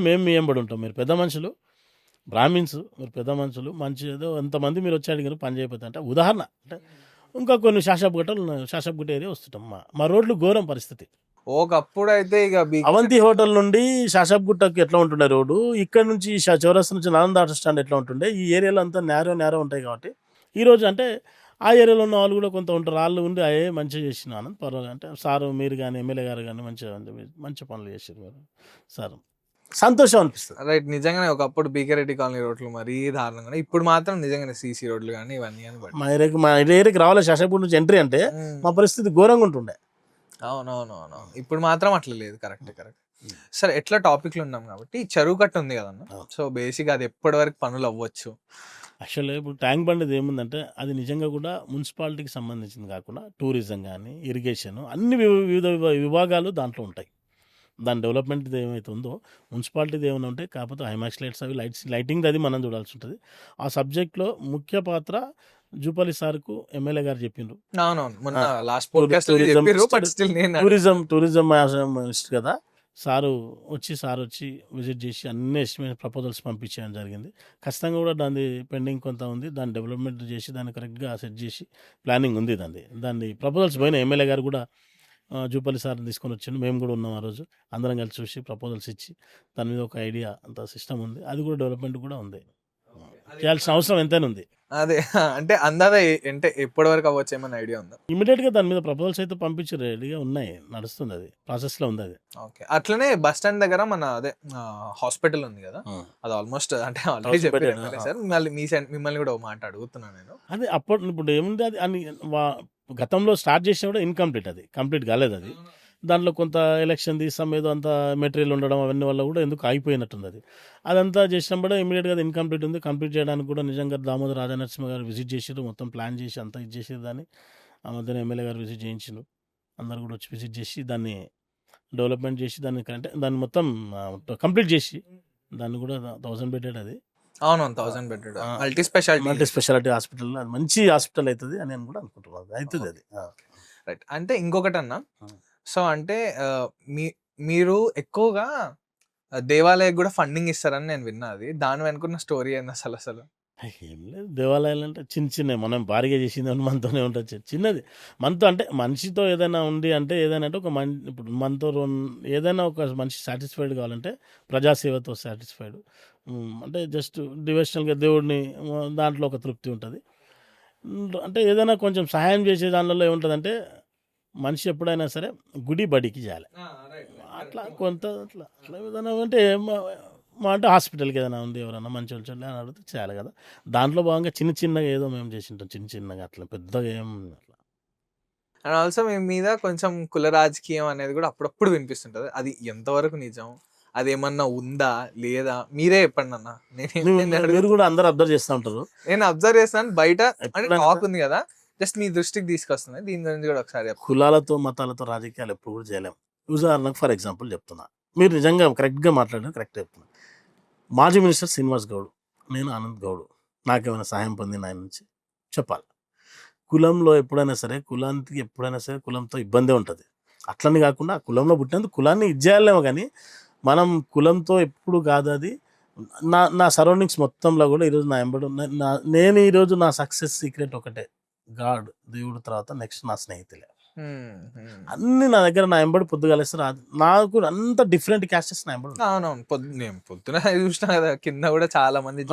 Speaker 2: మేము మీ ఎంబడి ఉంటాం, మీరు పెద్ద మనుషులు, బ్రాహ్మిన్స్ మీరు పెద్ద మనుషులు మంచి ఏదో ఎంతమంది మీరు వచ్చి అడిగారు పని చేయకపోతే అంటే ఉదాహరణ అంటే ఇంకా కొన్ని శాషాబ్గుట్ట ఏరియా వస్తుంటాం మా రోడ్లు ఘోరం పరిస్థితి.
Speaker 1: ఒకప్పుడు అయితే ఇక
Speaker 2: అవంతి హోటల్ నుండి శాషాబ్గుట్టకి ఎట్లా ఉంటుండే రోడ్డు, ఇక్కడ నుంచి చౌరస్తా నుంచి నాలంద ఆటో స్టాండ్ ఎట్లా ఉంటుండే, ఈ ఏరియాలో అంతా నేరో ఉంటాయి కాబట్టి ఈరోజు అంటే ఆ ఏరియాలో ఉన్న వాళ్ళు కూడా కొంత ఉంటారు, వాళ్ళు ఉండి అయ్యే మంచిగా చేసినాను పర్వాలేదు అంటే సారు మీరు కానీ ఎమ్మెల్యే గారు కానీ మంచి పనులు చేసారు మీరు సార్, సంతోషం అనిపిస్తుంది.
Speaker 1: రైట్. నిజంగానే ఒకప్పుడు బీకేరెడ్డి కాలనీ రోడ్లు మరీ దారుణంగా, ఇప్పుడు మాత్రం నిజంగానే సీసీ రోడ్లు కానీ ఇవన్నీ కానీ
Speaker 2: మా ఏరియాకి రావాలి శాషాపూర్ నుంచి ఎంట్రీ అంటే మా పరిస్థితి ఘోరంగా ఉంటుండే.
Speaker 1: అవునవునవును. ఇప్పుడు మాత్రం అట్లా లేదు. కరెక్ట్. సరే, ఎట్లా టాపిక్లు ఉన్నాం కాబట్టి చెరువు కట్ట ఉంది కదన్న. సో బేసిక్ అది ఎప్పటి వరకు పనులు అవ్వచ్చు?
Speaker 2: యాక్చువల్గా ఇప్పుడు ట్యాంక్ బండ్ ఏముందంటే అది నిజంగా కూడా మున్సిపాలిటీకి సంబంధించింది కాకుండా టూరిజం కానీ ఇరిగేషన్ అన్ని వివిధ విభాగాలు దాంట్లో ఉంటాయి. దాని డెవలప్మెంట్ ఏమైతే ఉందో మున్సిపాలిటీది ఏమైనా ఉంటే, కాకపోతే హైమాక్స్ లైట్స్ అవి లైటింగ్ అది మనం చూడాల్సి ఉంటుంది. ఆ సబ్జెక్ట్లో ముఖ్య పాత్ర జూపల్లి సార్కు ఎమ్మెల్యే గారు చెప్పిండ్రు.
Speaker 1: అవునవును, మొన్న లాస్ట్ పోడ్కాస్ట్ లో చెప్పిర్రు, బట్ స్టిల్ నేను
Speaker 2: టూరిజం మినిస్టర్ కదా సారు వచ్చి విజిట్ చేసి అన్ని ఎస్టిమేట్ ప్రపోజల్స్ పంపించడం జరిగింది. ఖచ్చితంగా కూడా దాన్ని పెండింగ్ కొంత ఉంది, దాన్ని డెవలప్మెంట్ చేసి దాన్ని కరెక్ట్గా సెట్ చేసి ప్లానింగ్ ఉంది. దాన్ని ప్రపోజల్స్ పోయిన ఎమ్మెల్యే గారు కూడా జూపల్లి సార్ని తీసుకొని వచ్చిండు, మేము కూడా ఉన్నాం ఆ రోజు, అందరం కలిసి చూసి ప్రపోజల్స్ ఇచ్చి దాని మీద ఒక ఐడియా అంత సిస్టమ్ ఉంది, అది కూడా డెవలప్మెంట్ కూడా ఉంది, చేయాల్సిన అవసరం ఎంతైనా ఉంది.
Speaker 1: అదే అంటే అందాదా అంటే ఎప్పటి వరకు అవ్వచ్చు ఏమైనా ఐడియా ఉందా?
Speaker 2: ఇమీడియట్గా దాని మీద ప్రపోజల్స్ అయితే పంపించి రెడీగా ఉన్నాయి, నడుస్తుంది, అది ప్రాసెస్లో ఉంది అది.
Speaker 1: ఓకే. అట్లనే బస్ స్టాండ్ దగ్గర మన అదే హాస్పిటల్ ఉంది కదా, అది ఆల్మోస్ట్ అంటే ఆల్రెడీ చెప్పారు సార్, మళ్ళీ మిమ్మల్ని కూడా ఒక మాట అడుగుతున్నాను నేను.
Speaker 2: అది అప్పుడు ఇప్పుడు ఏముంది అది అని గతంలో స్టార్ట్ చేసినా కూడా ఇన్కంప్లీట్, అది కంప్లీట్ కాలేదు. అది దాంట్లో కొంత ఎలక్షన్ తీసాం ఏదో అంత మెటీరియల్ ఉండడం అవన్నీ వల్ల కూడా ఎందుకు ఆగిపోయినట్టుంది. అదంతా చేసినప్పుడు ఇమీడియట్గా అది ఇన్కంప్లీట్ ఉంది. కంప్లీట్ చేయడానికి కూడా నిజంగా దామోదర్ రాజనరసింహ గారు విజిట్ చేసారు, మొత్తం ప్లాన్ చేసి అంతా ఇది చేసేది. దాన్ని ఆ మధ్యన ఎమ్మెల్యే గారు విజిట్ చేయించారు, అందరు కూడా వచ్చి విజిట్ చేసి దాన్ని డెవలప్మెంట్ చేసి దాన్ని మొత్తం కంప్లీట్ చేసి దాన్ని కూడా 1000 బెడెడ్ అది.
Speaker 1: అవునవును, 1000 బెడెడ్ మల్టీ
Speaker 2: స్పెషాలిటీ హాస్పిటల్, అది మంచి హాస్పిటల్ అవుతుంది అని నేను కూడా అనుకుంటున్నాను, అవుతుంది అది.
Speaker 1: రైట్. అంటే ఇంకొకటి అన్న, సో అంటే మీరు ఎక్కువగా దేవాలయకు కూడా ఫండింగ్ ఇస్తారని నేను విన్నా, అది దాని వెనుకున్న స్టోరీ ఏంది అసలు?
Speaker 2: ఏం లేదు, దేవాలయాలు అంటే చిన్న మనం భారీగా చేసింది మనతోనే ఉంటుంది, చిన్నది మనతో అంటే మనిషితో ఏదైనా ఉంది అంటే ఏదైనా అంటే ఇప్పుడు మనతో ఏదైనా ఒక మనిషి సాటిస్ఫైడ్ కావాలంటే ప్రజాసేవతో సాటిస్ఫైడ్ అంటే జస్ట్ డివోషనల్గా దేవుడిని దాంట్లో ఒక తృప్తి ఉంటుంది. అంటే ఏదైనా కొంచెం సహాయం చేసే దానిలో ఏముంటుందంటే మనిషి ఎప్పుడైనా సరే గుడి బడికి చేయాలి, అట్లా కొంత అట్లా ఏదైనా అంటే అంటే హాస్పిటల్కి ఏదైనా ఉంది ఎవరైనా మంచి వాళ్ళు అని అడిగితే చేయాలి కదా. దాంట్లో భాగంగా చిన్నగా ఏదో మేము చేసింటాం, చిన్నగా అట్లా పెద్దగా ఏం అట్లా.
Speaker 1: అండ్ ఆల్సో మేము మీద కొంచెం కుల రాజకీయం అనేది కూడా అప్పుడప్పుడు వినిపిస్తుంటుంది, అది ఎంతవరకు నిజం, అదేమన్నా ఉందా లేదా మీరే చెప్పండి అన్న.
Speaker 2: మీరు కూడా అందరూ అబ్జర్వ్ చేస్తూ ఉంటారు,
Speaker 1: నేను అబ్జర్వ్ చేస్తాను బయట టాక్ ఉంది కదా, జస్ట్ మీ దృష్టికి తీసుకొస్తుంది, దీని గురించి కూడా ఒకసారి.
Speaker 2: కులాలతో మతాలతో రాజకీయాలు ఎప్పుడు కూడా చేయలేము. ఉదాహరణకు ఫర్ ఎగ్జాంపుల్ చెప్తున్నా, మీరు నిజంగా కరెక్ట్గా మాట్లాడిన కరెక్ట్ చెప్తున్నా. మాజీ మినిస్టర్ శ్రీనివాస్ గౌడ్, నేను ఆనంద్ గౌడ్, నాకేమైనా సహాయం పొందిన ఆయన నుంచి చెప్పాలి. కులంలో ఎప్పుడైనా సరే కులంతో ఇబ్బందే ఉంటుంది. అట్లని కాకుండా కులంలో పుట్టినందుకు కులాన్ని ఇచ్చేయాలేమో కానీ మనం కులంతో ఎప్పుడు కాదు. అది నా సరౌండింగ్స్ మొత్తంలో కూడా ఈరోజు నా ఎంబడి నేను ఈరోజు నా సక్సెస్ సీక్రెట్ ఒకటే, గాడ్, దేవుడు తర్వాత నెక్స్ట్ నా స్నేహితులే. అన్ని నా దగ్గర నా ఎంబడి పొద్దుగాలేస్తారు. నాకు అంత డిఫరెంట్ క్యాస్టెస్ నా ఎంబడి.
Speaker 1: అవునవును, పొద్దున చూసినా కదా, కింద కూడా చాలా మంది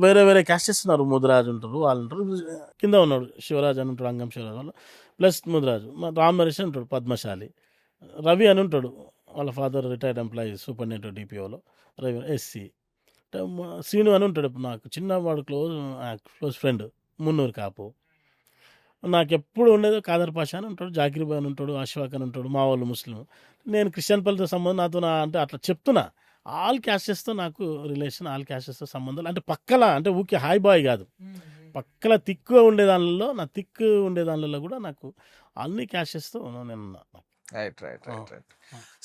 Speaker 2: వేరే క్యాస్టెస్ ఉన్నారు. ముదిరాజు ఉంటారు, వాళ్ళు ఉంటారు. కింద ఉన్నాడు శివరాజు అని ఉంటాడు, అంగం శివరాజు వాళ్ళు ప్లస్ ముదిరాజు. రామ్ నరేష్ ఉంటాడు, పద్మశాలి. రవి అని ఉంటాడు, వాళ్ళ ఫాదర్ రిటైర్డ్ ఎంప్లాయీ సూపరింటెండెంట్ డిపిఓలో, రవి ఎస్సీ. శ్రీను అని ఉంటాడు, నాకు చిన్నవాడు క్లోజ్ ఫ్రెండ్, మున్నూరు కాపు. నాకు ఎప్పుడు ఉండేదో కాదర్ పాషా అని ఉంటాడు, జాకిర్ బాయ్ అని ఉంటాడు, అష్వాక్ అని ఉంటాడు, మా వాళ్ళు ముస్లిం. నేను క్రిస్టియన్ పల్లెతో సంబంధం నాతో అంటే అట్లా చెప్తున్నా. ఆల్ క్యాస్టెస్తో నాకు రిలేషన్, ఆల్ క్యాస్టెస్తో సంబంధాలు అంటే పక్కల అంటే ఊకే హాయ్ బాయ్ కాదు, పక్కల తిక్కుగా ఉండే దానిలో కూడా నాకు అన్ని క్యాస్టెస్తో నేను ఉన్నా.
Speaker 1: రైట్.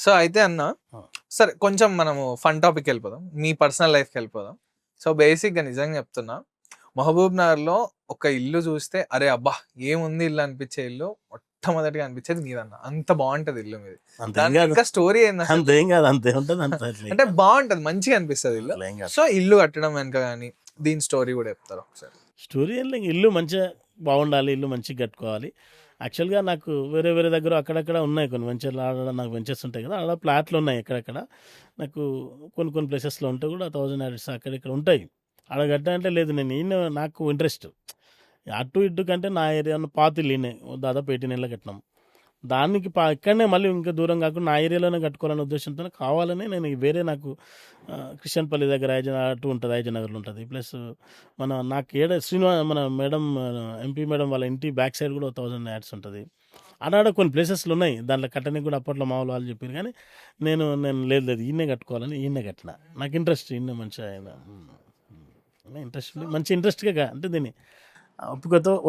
Speaker 1: సో అయితే అన్న, సరే కొంచెం మనము ఫన్ టాపిక్ వెళ్ళిపోదాం, మీ పర్సనల్ లైఫ్కి వెళ్ళిపోదాం. సో బేసిక్గా నిజంగా చెప్తున్నా, మహబూబ్ నగర్లో ఒక ఇల్లు చూస్తే అరే అబ్బా ఏముంది ఇల్లు అనిపించే ఇల్లు మొట్టమొదటిగా అనిపించేది మీదన్న. అంత బాగుంటది ఇల్లు మీది.
Speaker 2: అంతేం
Speaker 1: దానికి
Speaker 2: కాదు
Speaker 1: ఇంకా స్టోరీ ఏంది అసలు?
Speaker 2: అంతేం కాదు అంతే ఉంటుంది అంత
Speaker 1: అంటే బాగుంటది, మంచిగా అనిపిస్తుంది ఇల్లు.
Speaker 2: ఏం కాదు
Speaker 1: సో ఇల్లు కట్టడం వెనక కానీ దీని స్టోరీ కూడా చెప్తారు ఒకసారి.
Speaker 2: స్టోరీ ఏం లేదు, ఇల్లు మంచిగా బాగుండాలి, ఇల్లు మంచిగా కట్టుకోవాలి. యాక్చువల్గా నాకు వేరే వేరే దగ్గర అక్కడక్కడ ఉన్నాయి కొన్ని వెంచర్లు, ఆడ నాకు వెంచర్స్ ఉంటాయి కదా, ఆడ ప్లాట్లు ఉన్నాయి ఎక్కడెక్కడ. నాకు కొన్ని కొన్ని ప్లేసెస్లో ఉంటే కూడా 1000 యాడ్స్ అక్కడిక్కడ ఉంటాయి. ఆడ కట్టాలంటే లేదు, నేను ఈయన నాకు ఇంట్రెస్ట్ అటు ఇటు కంటే నా ఏరియాలో పాతిల్లు ఈయనే దాదాపు 18 ఏళ్ళ కట్టినాం. దానికి ఇక్కడనే మళ్ళీ ఇంకా దూరం కాకుండా నా ఏరియాలోనే కట్టుకోవాలనే ఉద్దేశంతో కావాలని నేను వేరే నాకు క్రిస్టియన్పల్లి దగ్గర అటు ఉంటుంది, ఐజనగర్లో ఉంటుంది. ప్లస్ నాకు మన మేడం ఎంపీ మేడం వాళ్ళ ఇంటి బ్యాక్ సైడ్ కూడా 1000 యాడ్స్ ఉంటుంది. ఆడ కొన్ని ప్లేసెస్లు ఉన్నాయి దాంట్లో కట్టడానికి కూడా అప్పట్లో మా వాళ్ళు చెప్పారు. కానీ నేను లేదు ఈయనే కట్టుకోవాలని ఈయనే కట్టిన. నాకు ఇంట్రెస్ట్ ఈయన మంచిగా ఇంట్రెస్ట్ మంచి ఇంట్రెస్ట్గా అంటే దీన్ని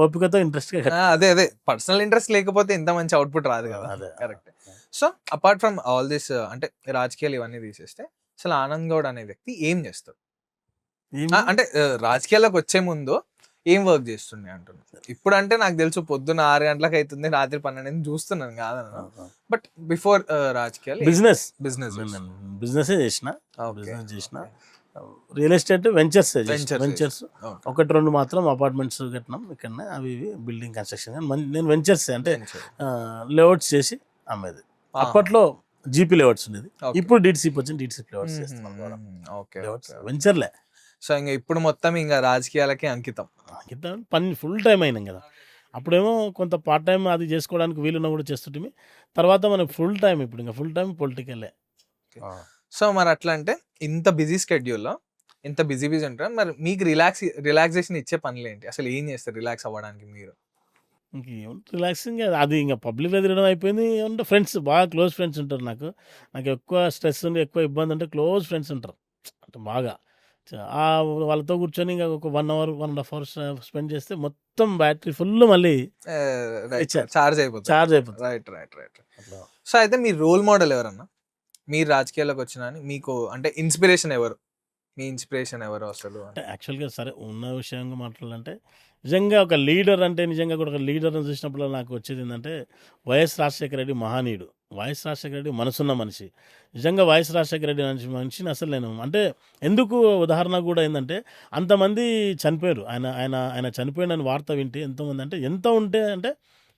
Speaker 2: ఓపికతో ఇంట్రెస్ట్గా
Speaker 1: అదే పర్సనల్ ఇంట్రెస్ట్ లేకపోతే ఇంత మంచి అవుట్పుట్ రాదు కదా.
Speaker 2: అదే
Speaker 1: correct. So apart from all this అంటే రాజకీయాలు ఇవన్నీ తీసేస్తే అసలు ఆనంద్ గౌడ్ అనే వ్యక్తి ఏం చేస్తాడు? అంటే రాజకీయాల్లోకి వచ్చే ముందు ఏం వర్క్ చేస్తుండే అంటున్నారు. ఇప్పుడు అంటే నాకు తెలుసు పొద్దున్న 6 గంటలకు అవుతుంది, రాత్రి 12 చూస్తున్నాను కాదన్న. బట్ బిఫోర్ రాజకీయాలు
Speaker 2: బిజినెస్ చేసిన రియల్ ఎస్టేట్ వెంచర్స్ ఒకటి రెండు మాత్రం అపార్ట్మెంట్స్ కట్టినాం ఇక్కడనే, అవి బిల్డింగ్ కన్స్ట్రక్షన్. నేను వెంచర్స్ అంటే లేఅవుట్స్ చేసి అమ్మేది. అప్పట్లో జీపీ లేఅవుట్స్ ఉండేది, ఇప్పుడు డిటిసిపి వచ్చింది, డిటిసిపి లేఅవుట్స్ చేస్తున్నాం. వెంచర్లే.
Speaker 1: సో ఇంకా ఇప్పుడు మొత్తం ఇంకా రాజకీయాలకి అంకితం
Speaker 2: పని ఫుల్ టైం అయినాం కదా. అప్పుడేమో కొంత పార్ట్ టైం అది చేసుకోవడానికి వీలున్నా కూడా చేస్తుంటే, తర్వాత మనకి ఫుల్ టైం ఇప్పుడు ఇంకా ఫుల్ టైం పొలిటికల్లే.
Speaker 1: సో మరి అట్లా అంటే ఇంత బిజీ స్కెడ్యూల్లో ఇంత బిజీ ఉంటారు, మరి మీకు రిలాక్సేషన్ ఇచ్చే పనులు ఏంటి? అసలు ఏం చేస్తారు రిలాక్స్ అవ్వడానికి మీరు?
Speaker 2: ఇంకేం రిలాక్సింగ్ అది ఇంకా పబ్లిక్లో తిరగడం అయిపోయింది. ఏమంటే ఫ్రెండ్స్, బాగా క్లోజ్ ఫ్రెండ్స్ ఉంటారు. నాకు ఎక్కువ స్ట్రెస్ ఉండి ఎక్కువ ఇబ్బంది ఉంటే క్లోజ్ ఫ్రెండ్స్ ఉంటారు అంటే బాగా. వాళ్ళతో కూర్చొని ఇంకా ఒక 1 hour 1.5 hours స్పెండ్ చేస్తే మొత్తం బ్యాటరీ ఫుల్ మళ్ళీ
Speaker 1: చార్జ్ అయిపోతుంది. రైట్. సో అయితే మీ రోల్ మోడల్ ఎవరన్నా? మీరు రాజకీయాల్లోకి వచ్చినా మీకు అంటే ఇన్స్పిరేషన్ ఎవరు? మీ ఇన్స్పిరేషన్ ఎవరు అసలు?
Speaker 2: అంటే యాక్చువల్గా సరే ఉన్న విషయంగా మాట్లాడాలంటే నిజంగా ఒక లీడర్ అంటే నిజంగా కూడా ఒక లీడర్ని చూసినప్పుడు నాకు వచ్చేది ఏంటంటే వైఎస్ రాజశేఖర రెడ్డి మహానీయుడు. వైఎస్ రాజశేఖర రెడ్డి మనసున్న మనిషి. నిజంగా వైఎస్ రాజశేఖర రెడ్డి మనిషిని అసలు నేను అంటే ఎందుకు ఉదాహరణ కూడా ఏంటంటే అంతమంది చనిపోయారు. ఆయన చనిపోయిన వార్త వింటే ఎంతోమంది అంటే ఎంత ఉంటే అంటే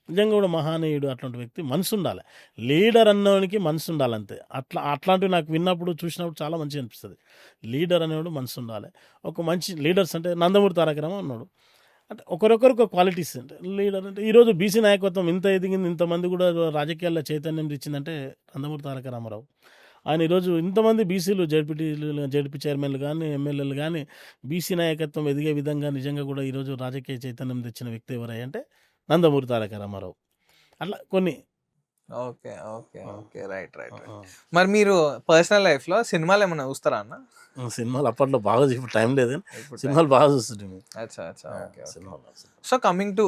Speaker 2: నిజంగా కూడా మహానీయుడు. అట్లాంటి వ్యక్తి మనసు ఉండాలి, లీడర్ అన్నవానికి మనసు ఉండాలి అంతే. అట్లాంటివి నాకు విన్నప్పుడు చూసినప్పుడు చాలా మంచిగా అనిపిస్తుంది. లీడర్ అనేవాడు మనసు ఉండాలి. ఒక మంచి లీడర్స్ అంటే నందమూరి తారక రామారావు ఉన్నాడు. అంటే ఒకరొకరికి క్వాలిటీస్ అంటే లీడర్ అంటే ఈరోజు బీసీ నాయకత్వం ఇంత ఎదిగింది, ఇంతమంది కూడా రాజకీయాల్లో చైతన్యం తెచ్చిందంటే నందమూరి తారక రామారావు. ఆయన ఈరోజు ఇంతమంది బీసీలు జడ్పీ చైర్మన్లు కానీ ఎమ్మెల్యేలు కానీ బీసీ నాయకత్వం ఎదిగే విధంగా నిజంగా కూడా ఈరోజు రాజకీయ చైతన్యం తెచ్చిన వ్యక్తి ఎవరై అంటే నందమూరి తారక రామారావు. అట్లా కొన్ని.
Speaker 1: Okay right. మరి మీరు పర్సనల్ లైఫ్లో సినిమాలు ఏమైనా చూస్తారా అన్న?
Speaker 2: సినిమాలు అప్పట్లో బాగా ఇప్పుడు టైం లేదు, సినిమాలు బాగా చూస్తుంటాం.
Speaker 1: సో కమింగ్ టు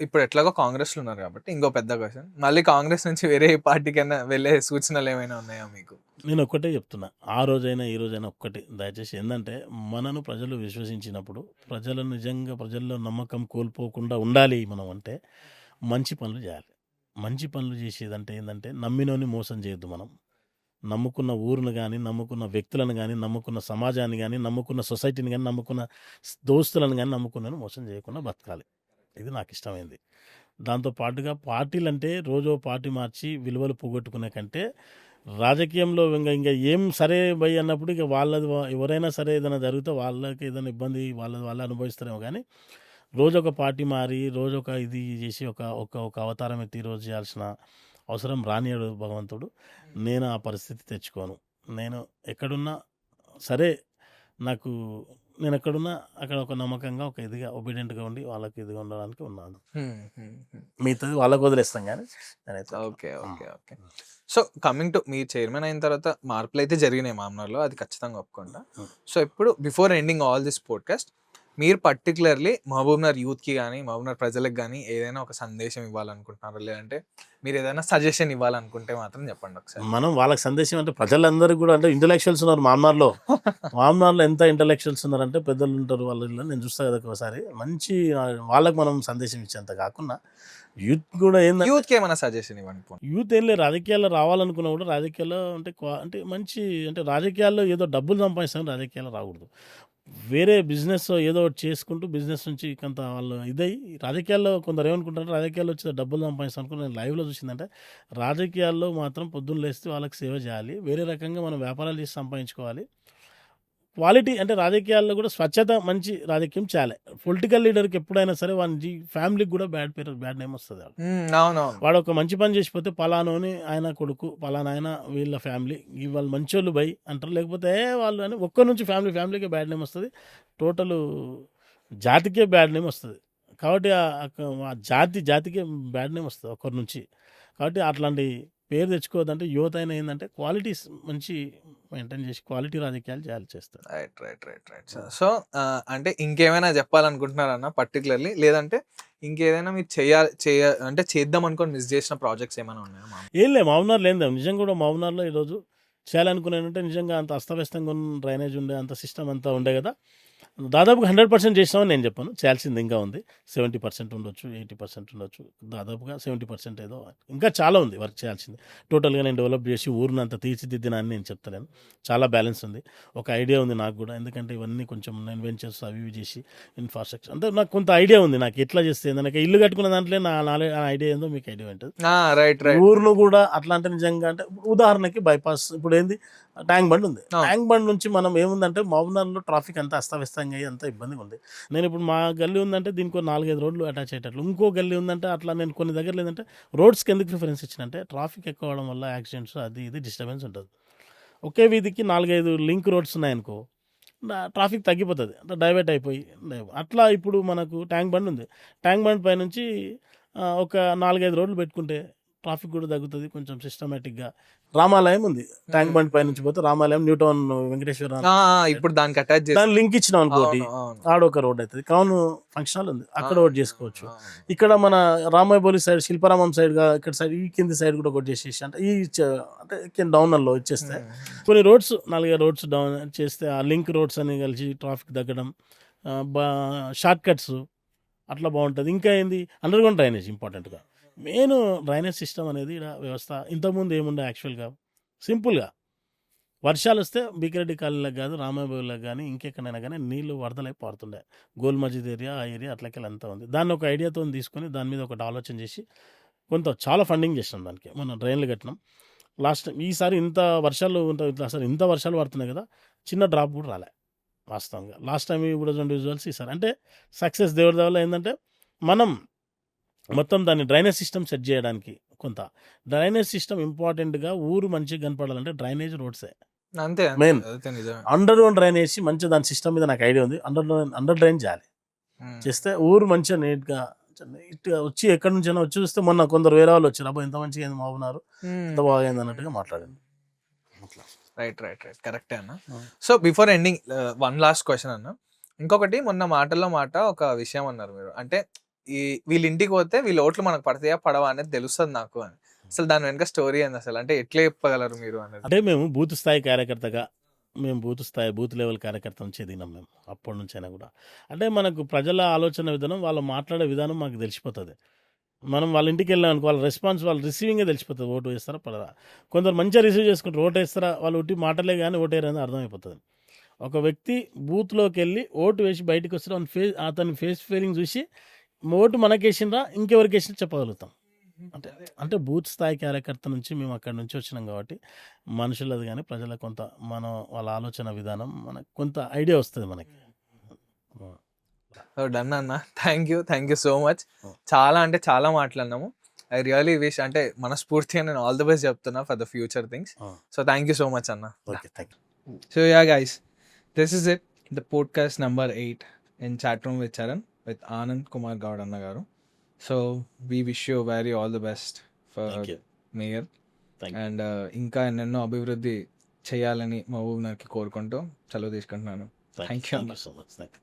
Speaker 1: ఇప్పుడు ఎట్లాగో కాంగ్రెస్లో ఉన్నారు కాబట్టి ఇంకో పెద్ద క్వశ్చన్, మళ్ళీ కాంగ్రెస్ నుంచి వేరే పార్టీకైనా వెళ్ళే సూచనలు ఏమైనా ఉన్నాయా మీకు?
Speaker 2: నేను ఒక్కటే చెప్తున్నా, ఆ రోజైనా ఈ రోజైనా ఒక్కటి దయచేసి ఏంటంటే మనను ప్రజలు విశ్వసించినప్పుడు ప్రజల్లో నమ్మకం కోల్పోకుండా ఉండాలి మనం అంటే మంచి పనులు చేయాలి. మంచి పనులు చేసేదంటే ఏంటంటే నమ్మినోని మోసం చేయొద్దు. మనం నమ్ముకున్న ఊరును కానీ, నమ్ముకున్న వ్యక్తులను కానీ, నమ్ముకున్న సమాజాన్ని కానీ, నమ్ముకున్న సొసైటీని కానీ, నమ్ముకున్న దోస్తులను కానీ నమ్ముకున్న మోసం చేయకుండా బతకాలి. ఇది నాకు ఇష్టమైంది. దాంతో పాటుగా పార్టీలు అంటే రోజో పార్టీ మార్చి విలువలు పోగొట్టుకునే కంటే రాజకీయంలో ఇంకా ఏం సరే భయ్ అన్నప్పుడు ఇక వాళ్ళది ఎవరైనా సరే ఏదైనా జరిగితే వాళ్ళకి ఏదైనా ఇబ్బంది వాళ్ళే అనుభవిస్తారేమో. కానీ రోజు ఒక పార్టీ మారి రోజు ఒక ఇది చేసి ఒక అవతారం ఎత్తి రోజు చేయాల్సిన అవసరం రానియాడు భగవంతుడు. నేను ఆ పరిస్థితి తెచ్చుకోను. నేను ఎక్కడున్నా సరే నేను ఎక్కడున్నా అక్కడ ఒక నమ్మకంగా ఒక ఇదిగా ఒబీడియంట్గా ఉండి వాళ్ళకి ఇదిగా ఉండడానికి ఉన్నాను. మిగతాది వాళ్ళకు వదిలేస్తాం కానీ నేనైతే.
Speaker 1: Okay. So coming to me chairman అయిన తర్వాత మార్పులు అయితే జరిగినాయి మామూలులో, అది ఖచ్చితంగా ఒప్పుకుంటా. సో ఇప్పుడు before ending all this podcast మీరు పర్టికులర్లీ మహబూబ్నగర్ యూత్కి కానీ మహబూబ్నగర్ ప్రజలకు కానీ ఏదైనా ఒక సందేశం ఇవ్వాలనుకుంటున్నారా, లేదంటే మీరు ఏదైనా సజెషన్ ఇవ్వాలనుకుంటే మాత్రం చెప్పండి ఒకసారి.
Speaker 2: మనం వాళ్ళకి సందేశం అంటే ప్రజలందరికీ కూడా అంటే ఇంటలెక్చువల్స్ ఉన్నారు మామ్నార్లో ఎంత ఇంటలెక్చువల్స్ ఉన్నారంటే పెద్దలు ఉంటారు, వాళ్ళు నేను చూస్తా కదా ఒకసారి మంచి వాళ్ళకి మనం సందేశం ఇచ్చేంత కాకుండా యూత్ కూడా ఏంటంటే
Speaker 1: యూత్ కి ఏమైనా సజెషన్ ఇవ్వండి పోనీ.
Speaker 2: యూత్ ఏం లేదు, రాజకీయాల్లో రావాలనుకున్నా కూడా రాజకీయాల్లో అంటే అంటే మంచి అంటే రాజకీయాల్లో ఏదో డబ్బులు సంపాదిస్తాను రాజకీయాల్లో రాకూడదు. వేరే బిజినెస్ ఏదో ఒకటి చేసుకుంటూ బిజినెస్ నుంచి కొంత వాళ్ళు ఇదై రాజకీయాల్లో కొందరు ఏమనుకుంటారు రాజకీయాల్లో వచ్చి డబ్బులు సంపాదిస్తాను అనుకుని నేను లైవ్లో చూసిందంటే రాజకీయాల్లో మాత్రం పొద్దున్న లేస్తే వాళ్ళకి సేవ చేయాలి, వేరే రకంగా మనం వ్యాపారాలు చేసి సంపాదించుకోవాలి. క్వాలిటీ అంటే రాజకీయాల్లో కూడా స్వచ్ఛత మంచి రాజకీయం చేయాలి. పొలిటికల్ లీడర్కి ఎప్పుడైనా సరే వాడి ఫ్యామిలీకి కూడా బ్యాడ్ నేమ్ వస్తుంది.
Speaker 1: అవునవును.
Speaker 2: వాడు ఒక మంచి పని చేసిపోతే పలానోని ఆయన కొడుకు పలానా ఆయన వీళ్ళ ఫ్యామిలీ వాళ్ళు మంచోళ్ళు బై అంటారు, లేకపోతే వాళ్ళు అని ఒక్కరి నుంచి ఫ్యామిలీకే బ్యాడ్ నేమ్ వస్తుంది, టోటల్ జాతికే బ్యాడ్ నేమ్ వస్తుంది. కాబట్టి ఆ జాతికే బ్యాడ్ నేమ్ వస్తుంది ఒక్కరి నుంచి. కాబట్టి అట్లాంటి పేరు తెచ్చుకోవద్దంటే యువత అయినా ఏంటంటే క్వాలిటీస్ మంచి మెయింటైన్ చేసి క్వాలిటీ రాజకీయాలు చేస్తారు.
Speaker 1: రైట్. సో అంటే ఇంకేమైనా చెప్పాలనుకుంటున్నారన్న పర్టికులర్లీ, లేదంటే ఇంకేదైనా మీరు అంటే చేద్దాం అనుకోని మిస్ చేసిన ప్రాజెక్ట్స్ ఏమైనా ఉన్నాయా?
Speaker 2: ఏం లేదు, మామూనార్ లేదు నిజంగా కూడా. మామూనార్లో ఈరోజు చేయాలనుకున్నానంటే నిజంగా అంత అస్తవ్యస్తంగా ఉన్న డ్రైనేజ్ ఉండే అంత సిస్టమ్ అంతా ఉండే కదా, దాదాపుగా 100% చేసినామని నేను చెప్పాను. చేయాల్సింది ఇంకా ఉంది, 70% ఉండొచ్చు, 80% ఉండొచ్చు, దాదాపుగా 70% ఏదో ఇంకా చాలా ఉంది వర్క్ చేయాల్సింది. టోటల్గా నేను డెవలప్ చేసి ఊరిని అంత తీర్చిదిద్దిన అని నేను చెప్తలేను, చాలా బ్యాలెన్స్ ఉంది. ఒక ఐడియా ఉంది నాకు కూడా, ఎందుకంటే ఇవన్నీ కొంచెం నేను వెంచర్స్ అవి ఇవి చేసి ఇన్ఫ్రాస్ట్రక్చర్ అంటే నాకు కొంత ఐడియా ఉంది. నాకు ఎట్లా చేస్తే నాకు ఇల్లు కట్టుకున్న దాంట్లో నా ఐడియా ఏందో మీకు ఐడియా ఉంటుంది.
Speaker 1: రైట్.
Speaker 2: ఊరును కూడా అట్లా అంటే నిజంగా అంటే ఉదాహరణకి బైపాస్ ఇప్పుడు ఏంది ట్యాంక్ బండ్ ఉంది, ట్యాంక్ బండ్ నుంచి మనం ఏముందంటే మహబూబ్నగర్లో ట్రాఫిక్ అంతా అస్తవ్యస్తంగా అయ్యి అంతా ఇబ్బందిగా ఉంది. నేను ఇప్పుడు మా గల్లీ ఉందంటే దీనికి 4-5 రోడ్లు అటాచ్ అయ్యేటట్లు, ఇంకో గల్లీ ఉందంటే అట్లా నేను కొన్ని దగ్గర లేదంటే రోడ్స్కి ఎందుకు ప్రిఫరెన్స్ ఇచ్చినంటే ట్రాఫిక్ ఎక్కువ అవడం వల్ల యాక్సిడెంట్స్ అది ఇది డిస్టర్బెన్స్ ఉంటుంది. ఒకే వీధికి 4-5 లింక్ రోడ్స్ ఉన్నాయనుకో ట్రాఫిక్ తగ్గిపోతుంది, అంటే డైవర్ట్ అయిపోయి అట్లా. ఇప్పుడు మనకు ట్యాంక్ బండ్ ఉంది, ట్యాంక్ బండ్ పైనుంచి ఒక 4-5 రోడ్లు పెట్టుకుంటే ట్రాఫిక్ కూడా తగ్గుతుంది కొంచెం సిస్టమేటిక్గా. రామాలయం ఉంది ట్యాంక్ బండ్ పై నుంచి పోతే రామాలయం న్యూటౌన్ వెంకటేశ్వర
Speaker 1: ఇప్పుడు దానికి అటాచ్
Speaker 2: దాన్ని లింక్ ఇచ్చినాం అనుకోటి, ఆడొక రోడ్ అవుతుంది. క్రౌన్ ఫంక్షన్ హాల్ ఉంది, అక్కడ ఒకటి చేసుకోవచ్చు. ఇక్కడ మన రామాయబోలి సైడ్ శిల్పారామం సైడ్గా ఇక్కడ సైడ్ ఈ కింది సైడ్ కూడా ఒకటి చేసేసి అంటే అంటే డౌన్లో ఇచ్చేస్తే కొన్ని రోడ్స్ 4-5 రోడ్స్ డౌన్ చేస్తే ఆ లింక్ రోడ్స్ అని కలిసి ట్రాఫిక్ తగ్గడం, షార్ట్ కట్స్ అట్లా బాగుంటుంది. ఇంకా ఏంది అండర్గ్రౌండ్ డ్రైనేజ్ ఇంపార్టెంట్గా. మెయిన్ డ్రైనేజ్ సిస్టమ్ అనేది ఇక్కడ వ్యవస్థ ఇంతకుముందు ఏముండే యాక్చువల్గా సింపుల్గా వర్షాలు వస్తే బీకిరెడ్డి కాలనీలకు కాదు రామాబాబులకు కానీ ఇంకెక్కడైనా కానీ నీళ్లు వరదలై పారుతుండే. గోల్ మస్జిద్ ఏరియా ఆ ఏరియా అట్లకెళ్ళి అంతా ఉంది. దాన్ని ఒక ఐడియాతో తీసుకొని దాని మీద ఒకటి ఆలోచన చేసి చాలా ఫండింగ్ చేసినాం దానికి. మనం డ్రైన్లు కట్టినాం లాస్ట్ టైం. ఈసారి ఇంత వర్షాలు ఉంటుంది, అసలు ఇంత వర్షాలు పడుతున్నాయి కదా, చిన్న డ్రాప్ కూడా రాలే వాస్తవంగా. లాస్ట్ టైం ఇప్పుడు 2 విజువల్స్ ఈసారి అంటే సక్సెస్ దేవుడి వల్ల. ఏంటంటే మనం మొత్తం దాన్ని డ్రైనేజ్ సిస్టమ్ సెట్ చేయడానికి కొంత డ్రైనేజ్ సిస్టమ్ ఇంపార్టెంట్గా ఊరు మంచిగా కనపడాలంటే డ్రైనేజ్ రోడ్సే
Speaker 1: అంతే
Speaker 2: మెయిన్. అండర్ గ్రౌండ్ డ్రైనేజ్ మంచిగా దాని సిస్టమ్ మీద నాకు ఐడియా ఉంది. అండర్ డ్రైన్ చేయాలి, చేస్తే ఊరు మంచిగా నీట్గా వచ్చి ఎక్కడి నుంచైనా వచ్చి చూస్తే మొన్న కొందరు వేరే వాళ్ళు వచ్చారు, అబ్బా ఎంత మంచిగా అయింది మావున్నారు, ఎంత బాగా అయింది అన్నట్టుగా మాట్లాడింది.
Speaker 1: రైట్. కరెక్టే అన్న. So before ending 1 last question అన్న. ఇంకొకటి మొన్న మాటల్లో ఒక విషయం అన్నారు మీరు, అంటే వీళ్ళ ఇంటికి పోతే వీళ్ళ ఓట్లు మనకు పడతాయా పడవా అనేది తెలుస్తుంది నాకు అని. అసలు దాని వెనక స్టోరీ ఏంది అసలు, అంటే ఎట్లా చెప్పగలరు మీరు అనేది?
Speaker 2: అంటే మేము బూత్ స్థాయి కార్యకర్తగా బూత్ లెవెల్ కార్యకర్త నుంచి ఎదిగినాం మేము అప్పటి నుంచి అయినా కూడా. అంటే మనకు ప్రజల ఆలోచన విధానం, వాళ్ళు మాట్లాడే విధానం మాకు తెలిసిపోతుంది. మనం వాళ్ళ ఇంటికి వెళ్ళాం అనుకో, వాళ్ళ రెస్పాన్స్ వాళ్ళ రిసీవింగే తెలిసిపోతుంది, ఓటు వేస్తారా పడరా. కొందరు మంచిగా రిసీవ్ చేసుకుంటారు, ఓటు వేస్తారా వాళ్ళు ఉట్టి మాటలే కానీ ఓటు వేయరని అర్థమైపోతుంది. ఒక వ్యక్తి బూత్లోకి వెళ్ళి ఓటు వేసి బయటకు వస్తే అతని ఫేస్ ఫీలింగ్ చూసి ఓటు మనకేసిండ్రా ఇంకెవరికి వేసినా చెప్పగలుగుతాం. అంటే బూత్ స్థాయి కార్యకర్త నుంచి మేము అక్కడి నుంచి వచ్చినాం కాబట్టి మనుషులది కానీ ప్రజల కొంత వాళ్ళ ఆలోచన విధానం మనకు కొంత ఐడియా వస్తుంది మనకి.
Speaker 1: డన్ అన్న, థ్యాంక్ యూ సో మచ్. చాలా అంటే చాలా మాట్లాడినాము. ఐ రియలీ విష్, అంటే మనస్ఫూర్తిగా నేను ఆల్ ది బెస్ట్ చెప్తున్నా for the future things. So thank you so much అన్న. So ya guys, this is it, the podcast number 8 in chat room with Charan with Anand Kumar Gowd అన్న గారు. So we wish you very all the best for mayor, and ఇంకా ఎన్నెన్నో అభివృద్ధి చేయాలని మహబూబ్నగర్కి కోరుకుంటూ సెలవు తీసుకుంటున్నాను. Thank you so much.